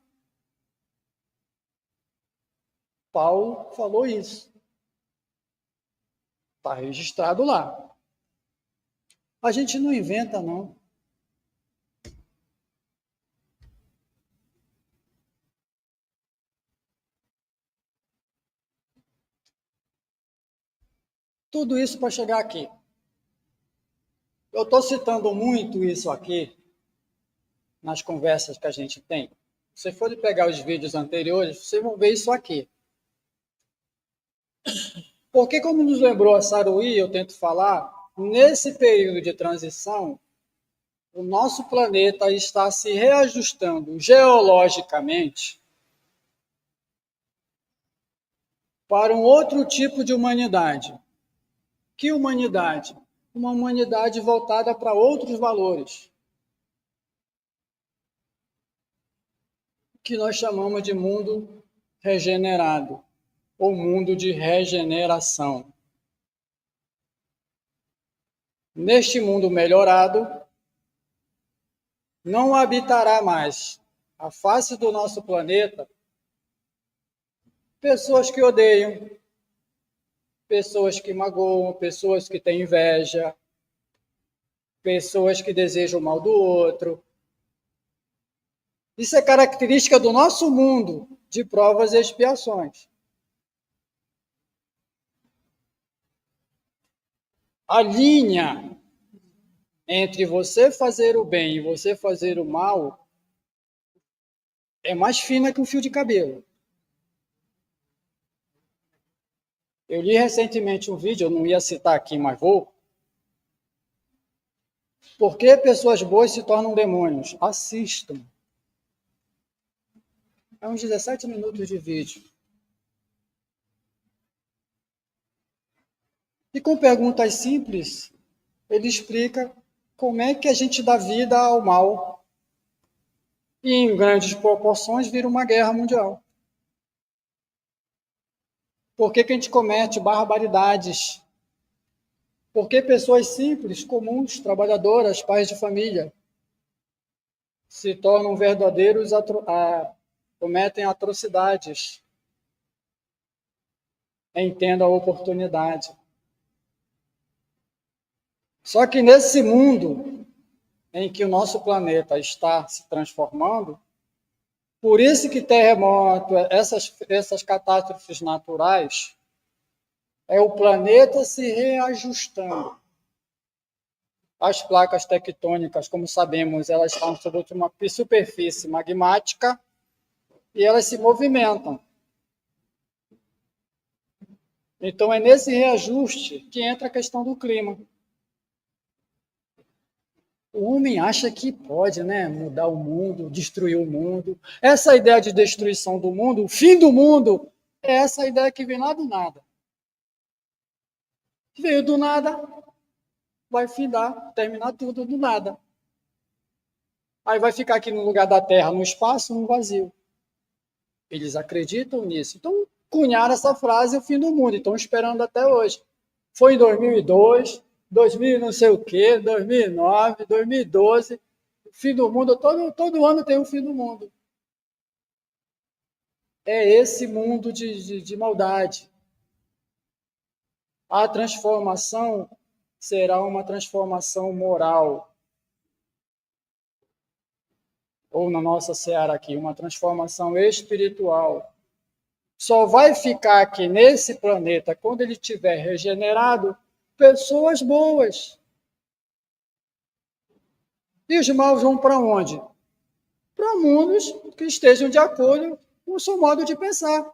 Paulo falou isso. Está registrado lá. A gente não inventa, não. Tudo isso para chegar aqui. Eu estou citando muito isso aqui nas conversas que a gente tem. Se você for pegar os vídeos anteriores, vocês vão ver isso aqui. Porque, como nos lembrou a Saruí, eu tento falar, nesse período de transição, o nosso planeta está se reajustando geologicamente para um outro tipo de humanidade. Que humanidade? Uma humanidade voltada para outros valores, que nós chamamos de mundo regenerado, ou mundo de regeneração. Neste mundo melhorado, não habitará mais a face do nosso planeta pessoas que odeiam, pessoas que magoam, pessoas que têm inveja, pessoas que desejam o mal do outro. Isso é característica do nosso mundo de provas e expiações. A linha entre você fazer o bem e você fazer o mal é mais fina que um fio de cabelo. Eu li recentemente um vídeo, eu não ia citar aqui, mas vou. Por que pessoas boas se tornam demônios? Assistam. É uns 17 minutos de vídeo. E com perguntas simples, ele explica como é que a gente dá vida ao mal. E em grandes proporções vira uma guerra mundial. Por que a gente comete barbaridades? Por que pessoas simples, comuns, trabalhadoras, pais de família, se tornam verdadeiros, cometem atrocidades? Entenda a oportunidade. Só que nesse mundo em que o nosso planeta está se transformando, por isso que terremoto, essas catástrofes naturais, é o planeta se reajustando. As placas tectônicas, como sabemos, elas estão sobre uma superfície magmática e elas se movimentam. Então, é nesse reajuste que entra a questão do clima. O homem acha que pode, né, mudar o mundo, destruir o mundo. Essa ideia de destruição do mundo, o fim do mundo, é essa ideia que vem lá do nada. Veio do nada, vai findar, terminar tudo do nada. Aí vai ficar aqui no lugar da Terra, no espaço, no vazio. Eles acreditam nisso. Então, cunharam essa frase, o fim do mundo. Estão esperando até hoje. Foi em 2002, 2000 não sei o quê, 2009, 2012. O fim do mundo, todo ano tem um fim do mundo. É esse mundo de maldade. A transformação será uma transformação moral. Ou na nossa seara aqui, uma transformação espiritual. Só vai ficar aqui nesse planeta, quando ele estiver regenerado, pessoas boas. E os maus vão para onde? Para mundos que estejam de acordo com o seu modo de pensar.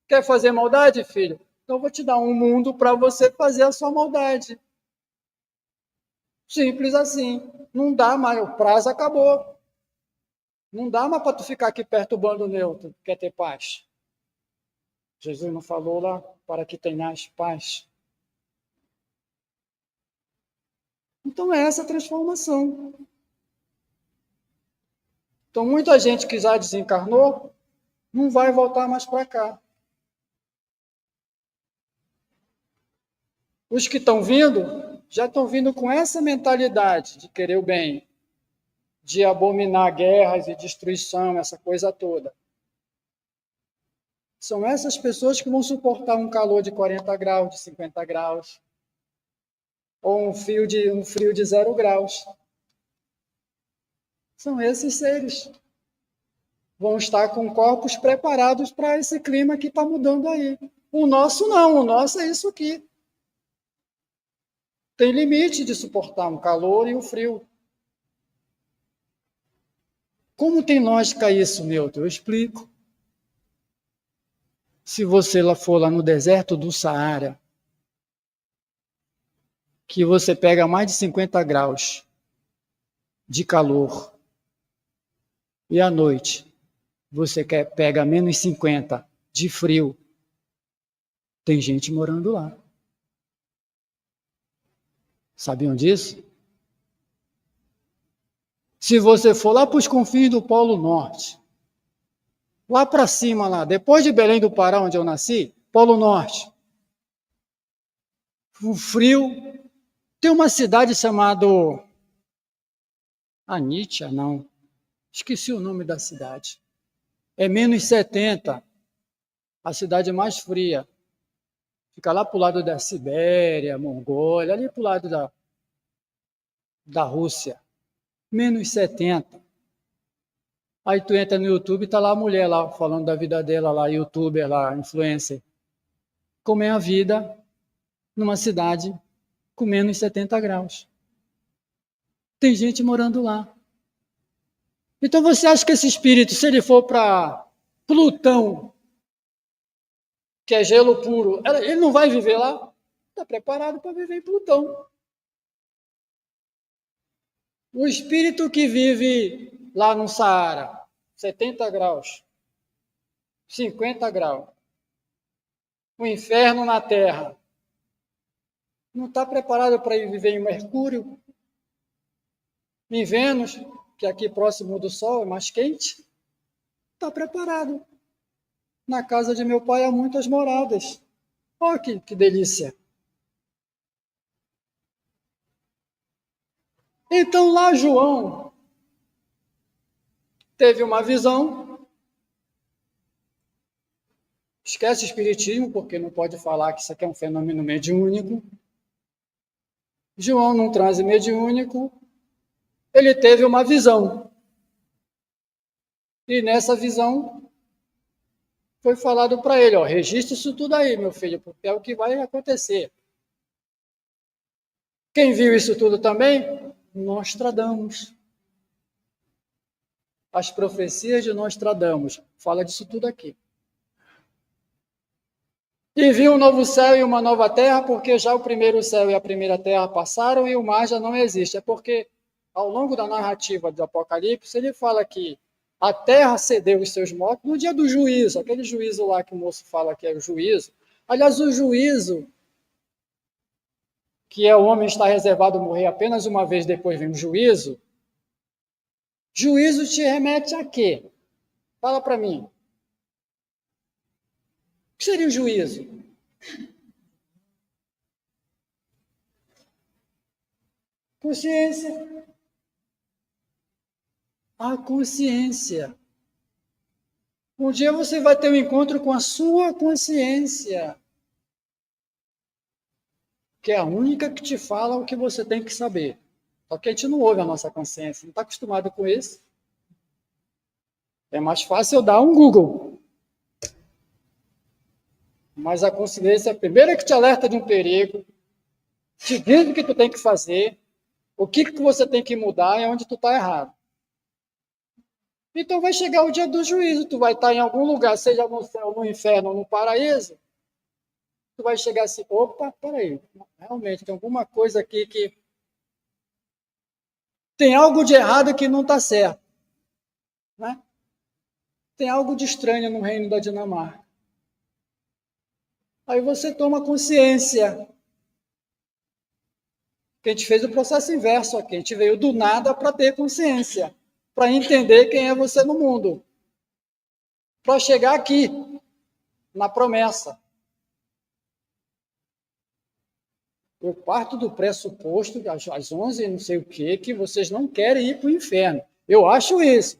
Quer fazer maldade, filho? Então eu vou te dar um mundo para você fazer a sua maldade. Simples assim. Não dá mais, o prazo acabou. Não dá mais para tu ficar aqui perturbando o neutro, quer ter paz. Jesus não falou lá, para que tenhais paz. Então é essa transformação. Então muita gente que já desencarnou, não vai voltar mais para cá. Os que estão vindo, já estão vindo com essa mentalidade de querer o bem, de abominar guerras e destruição, essa coisa toda. São essas pessoas que vão suportar um calor de 40 graus, de 50 graus, ou um frio de 0 graus. São esses seres. Vão estar com corpos preparados para esse clima que está mudando aí. O nosso não, o nosso é isso aqui. Tem limite de suportar um calor e um frio. Como tem lógica isso, Newton? Eu explico. Se você for lá no deserto do Saara, que você pega mais de 50 graus de calor e à noite você pega menos 50 de frio, tem gente morando lá. Sabiam disso? Se você for lá para os confins do Polo Norte, lá para cima, lá, depois de Belém do Pará, onde eu nasci, Polo Norte, o frio, tem uma cidade chamada Anitia, não, esqueci o nome da cidade. É menos 70, a cidade mais fria. Fica lá para o lado da Sibéria, Mongólia, ali para o lado da Rússia. Menos 70. Aí tu entra no YouTube e tá lá a mulher lá, falando da vida dela lá, youtuber lá, influencer. Como é a vida numa cidade com menos 70 graus. Tem gente morando lá. Então você acha que esse espírito, se ele for para Plutão, que é gelo puro, ele não vai viver lá? Está preparado para viver em Plutão. O espírito que vive lá no Saara, 70 graus, 50 graus, o inferno na Terra, não está preparado para ir viver em Mercúrio, em Vênus, que aqui próximo do Sol é mais quente? Está preparado. Na casa de meu pai há muitas moradas. Olha que delícia. Então lá João teve uma visão. Esquece o espiritismo, porque não pode falar que isso aqui é um fenômeno mediúnico. João, num transe mediúnico, ele teve uma visão. E nessa visão foi falado para ele, registre isso tudo aí, meu filho, porque é o que vai acontecer. Quem viu isso tudo também? Nostradamus. As profecias de Nostradamus. Fala disso tudo aqui. E viu um novo céu e uma nova terra, porque já o primeiro céu e a primeira terra passaram e o mar já não existe. É porque, ao longo da narrativa do Apocalipse, ele fala que a terra cedeu os seus mortos no dia do juízo, aquele juízo lá que o moço fala que é o juízo. Aliás, o juízo, que é o homem está reservado a morrer apenas uma vez, depois vem o juízo. Juízo te remete a quê? Fala para mim. O que seria o juízo? Consciência. A consciência. Um dia você vai ter um encontro com a sua consciência, que é a única que te fala o que você tem que saber. Só que a gente não ouve a nossa consciência, não está acostumado com isso. É mais fácil eu dar um Google. Mas a consciência é a primeira que te alerta de um perigo, te diz o que tu tem que fazer, o que você tem que mudar e onde tu está errado. Então vai chegar o dia do juízo, tu vai estar em algum lugar, seja no céu, no inferno ou no paraíso, tu vai chegar assim, opa, peraí, realmente tem alguma coisa aqui que tem algo de errado que não está certo. Né? Tem algo de estranho no reino da Dinamarca. Aí você toma consciência. Que a gente fez o processo inverso aqui. A gente veio do nada para ter consciência. Para entender quem é você no mundo. Para chegar aqui, na promessa. Eu parto do pressuposto, às 11, não sei o quê, que vocês não querem ir para o inferno. Eu acho isso.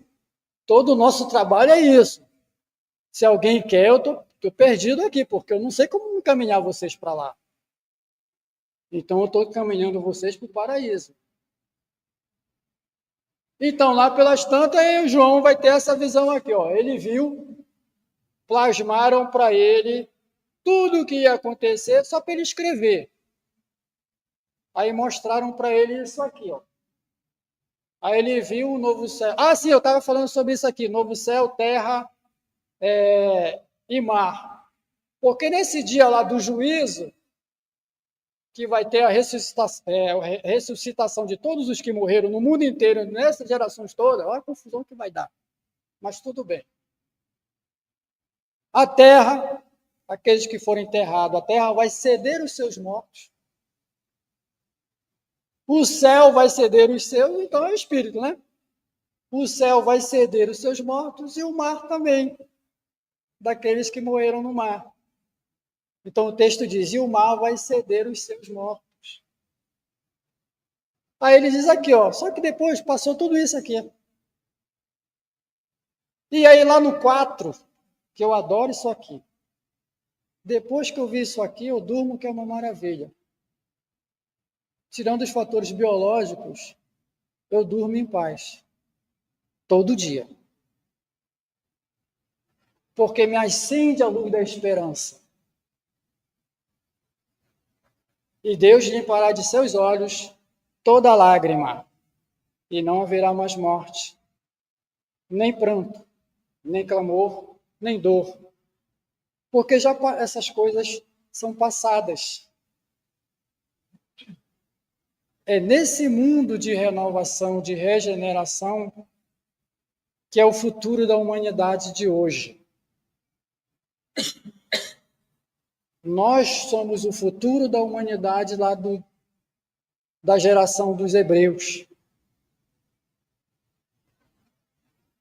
Todo o nosso trabalho é isso. Se alguém quer, eu estou perdido aqui, porque eu não sei como encaminhar vocês para lá. Então, eu estou encaminhando vocês para o paraíso. Então, lá pelas tantas, o João vai ter essa visão aqui. Ele viu, plasmaram para ele tudo o que ia acontecer, só para ele escrever. Aí mostraram para ele isso aqui. Aí ele viu o novo céu. Ah, sim, eu estava falando sobre isso aqui. Novo céu, terra e mar. Porque nesse dia lá do juízo, que vai ter a ressuscitação de todos os que morreram no mundo inteiro, nessas gerações todas, olha a confusão que vai dar. Mas tudo bem. A terra, aqueles que forem enterrados, a terra vai ceder os seus mortos. O céu vai ceder os seus, então é o espírito, né? O céu vai ceder os seus mortos e o mar também, daqueles que morreram no mar. Então o texto diz, e o mar vai ceder os seus mortos. Aí ele diz aqui, ó, só que depois passou tudo isso aqui. E aí lá no 4, que eu adoro isso aqui. Depois que eu vi isso aqui, eu durmo, que é uma maravilha. Tirando os fatores biológicos, eu durmo em paz. Todo dia. Porque me acende a luz da esperança. E Deus limpará de seus olhos toda lágrima, e não haverá mais morte, nem pranto, nem clamor, nem dor. Porque já essas coisas são passadas. É nesse mundo de renovação, de regeneração, que é o futuro da humanidade de hoje. Nós somos o futuro da humanidade lá da geração dos hebreus,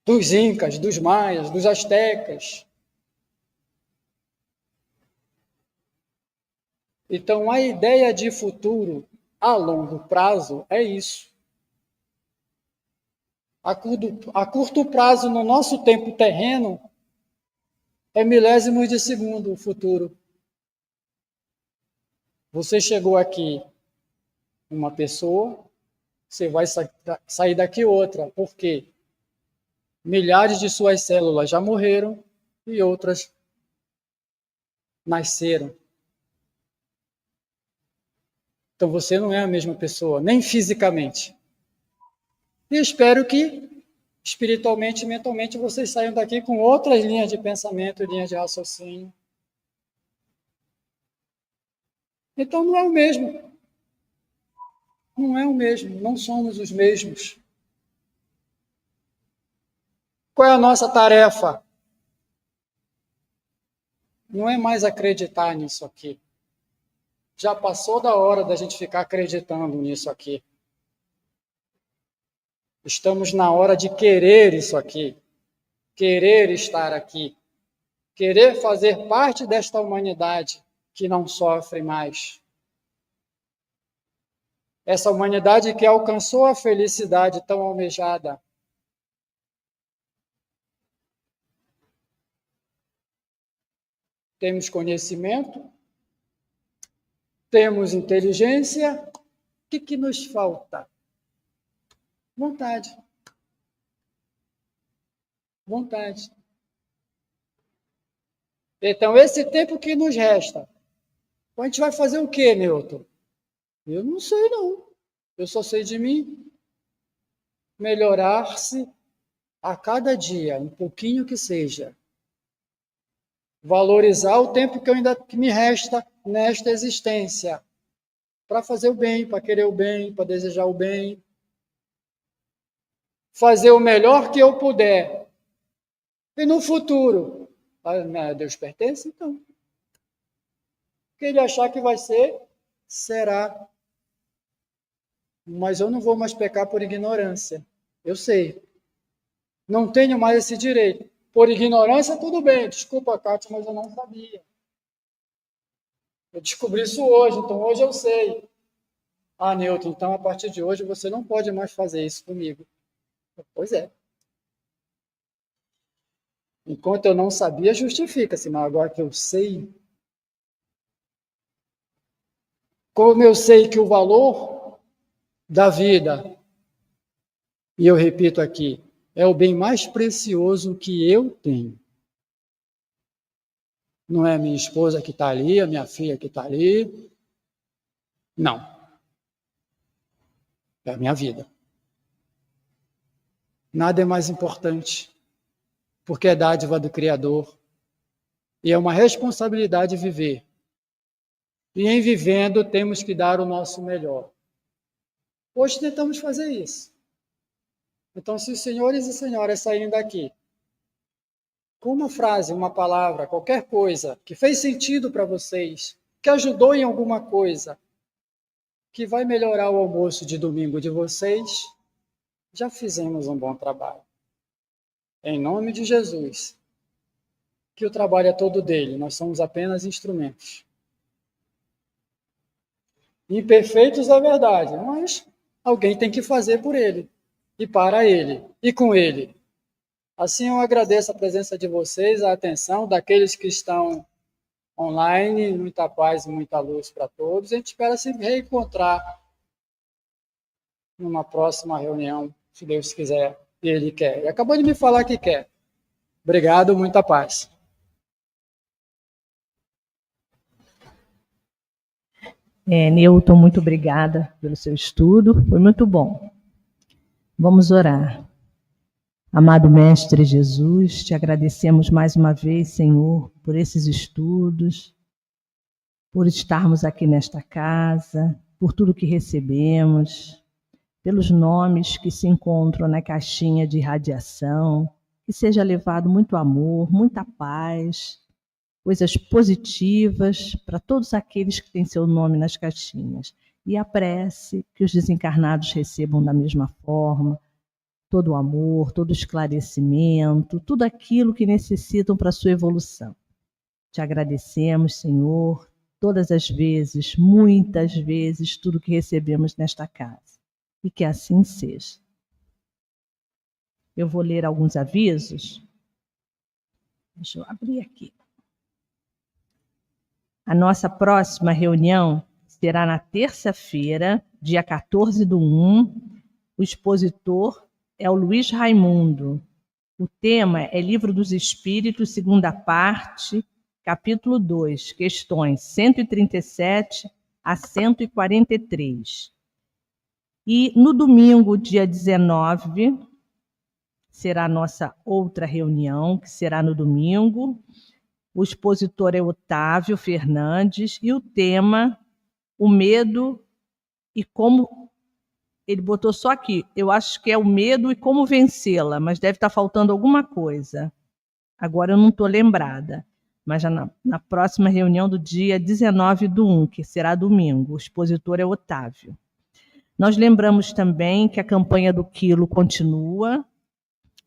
dos incas, dos maias, dos astecas. Então, a ideia de futuro a longo prazo é isso. A curto prazo, no nosso tempo terreno, é milésimos de segundo o futuro. Você chegou aqui uma pessoa, você vai sair daqui outra. Por quê? Milhares de suas células já morreram e outras nasceram. Então você não é a mesma pessoa, nem fisicamente. E espero que espiritualmente e mentalmente vocês saiam daqui com outras linhas de pensamento, linhas de raciocínio. Então não é o mesmo. Não é o mesmo, não somos os mesmos. Qual é a nossa tarefa? Não é mais acreditar nisso aqui. Já passou da hora da gente ficar acreditando nisso aqui. Estamos na hora de querer isso aqui. Querer estar aqui. Querer fazer parte desta humanidade que não sofre mais. Essa humanidade que alcançou a felicidade tão almejada. Temos conhecimento, temos inteligência. O que nos falta? Vontade. Vontade. Então, esse tempo que nos resta, a gente vai fazer o quê, Newton? Eu não sei, não. Eu só sei de mim. Melhorar-se a cada dia, um pouquinho que seja. Valorizar o tempo que me resta nesta existência. Para fazer o bem, para querer o bem, para desejar o bem. Fazer o melhor que eu puder. E no futuro, a Deus pertence, então. O que ele achar que vai ser, será. Mas eu não vou mais pecar por ignorância. Eu sei. Não tenho mais esse direito. Por ignorância, tudo bem. Desculpa, Kátia, mas eu não sabia. Eu descobri isso hoje, então hoje eu sei. Ah, Newton, então a partir de hoje você não pode mais fazer isso comigo. Pois é. Enquanto eu não sabia, justifica-se, mas agora que eu sei, como eu sei que o valor da vida, e eu repito aqui, é o bem mais precioso que eu tenho. Não é a minha esposa que está ali, a minha filha que está ali. Não. É a minha vida. Nada é mais importante, porque é dádiva do Criador. E é uma responsabilidade viver E em vivendo, temos que dar o nosso melhor. Hoje tentamos fazer isso. Então, se os senhores e senhoras saírem daqui com uma frase, uma palavra, qualquer coisa que fez sentido para vocês, que ajudou em alguma coisa, que vai melhorar o almoço de domingo de vocês, já fizemos um bom trabalho. Em nome de Jesus, que o trabalho é todo dele, nós somos apenas instrumentos. Imperfeitos é verdade, mas alguém tem que fazer por ele, e para ele, e com ele. Assim eu agradeço a presença de vocês, a atenção daqueles que estão online, muita paz e muita luz para todos. A gente espera se reencontrar numa próxima reunião, se Deus quiser e Ele quer. E acabou de me falar que quer. Obrigado, muita paz. Newton, muito obrigada pelo seu estudo, foi muito bom. Vamos orar. Amado Mestre Jesus, te agradecemos mais uma vez, Senhor, por esses estudos, por estarmos aqui nesta casa, por tudo que recebemos, pelos nomes que se encontram na caixinha de radiação, que seja levado muito amor, muita paz, coisas positivas para todos aqueles que têm seu nome nas caixinhas. E a prece que os desencarnados recebam da mesma forma, todo o amor, todo o esclarecimento, tudo aquilo que necessitam para a sua evolução. Te agradecemos, Senhor, todas as vezes, muitas vezes, tudo que recebemos nesta casa. E que assim seja. Eu vou ler alguns avisos. Deixa eu abrir aqui. A nossa próxima reunião será na terça-feira, dia 14/1. O expositor é o Luiz Raimundo. O tema é Livro dos Espíritos, segunda parte, capítulo 2, questões 137 a 143. E no domingo, dia 19, será a nossa outra reunião, que será no domingo. O expositor é Otávio Fernandes e o tema, o medo e como... Ele botou só aqui, eu acho que é o medo e como vencê-la, mas deve estar faltando alguma coisa. Agora eu não estou lembrada. Mas já na próxima reunião do dia 19/1, que será domingo, o expositor é Otávio. Nós lembramos também que a campanha do quilo continua,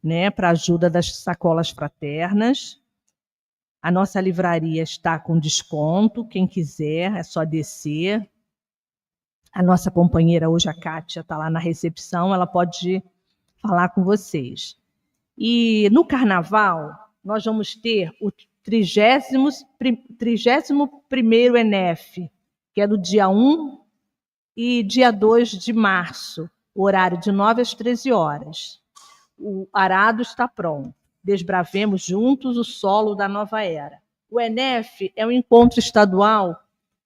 né, para ajuda das sacolas fraternas. A nossa livraria está com desconto, quem quiser é só descer. A nossa companheira hoje, a Kátia, está lá na recepção, ela pode falar com vocês. E no carnaval, nós vamos ter o 31º ENEF, que é do dia 1 e dia 2 de março, o horário de 9 às 13 horas. O arado está pronto. Desbravemos juntos o solo da nova era. O ENEF é um encontro estadual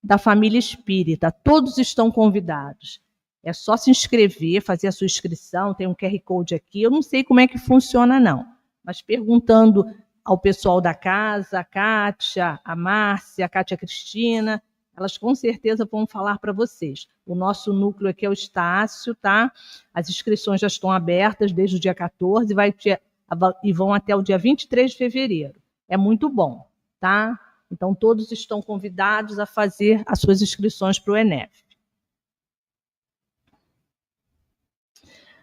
da família espírita. Todos estão convidados. É só se inscrever, fazer a sua inscrição, tem um QR Code aqui. Eu não sei como é que funciona, não. Mas perguntando ao pessoal da casa, a Kátia, a Márcia, a Kátia Cristina, elas com certeza vão falar para vocês. O nosso núcleo aqui é o Estácio, tá? As inscrições já estão abertas desde o dia 14 e vão até o dia 23 de fevereiro. É muito bom, tá? Então, todos estão convidados a fazer as suas inscrições para o ENEF.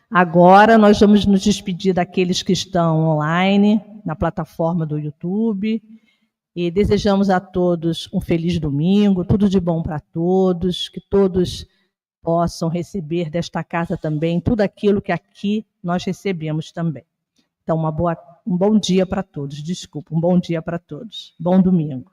Agora, nós vamos nos despedir daqueles que estão online, na plataforma do YouTube, e desejamos a todos um feliz domingo, tudo de bom para todos, que todos possam receber desta casa também tudo aquilo que aqui nós recebemos também. Então, um bom dia para todos, um bom dia para todos. Bom domingo.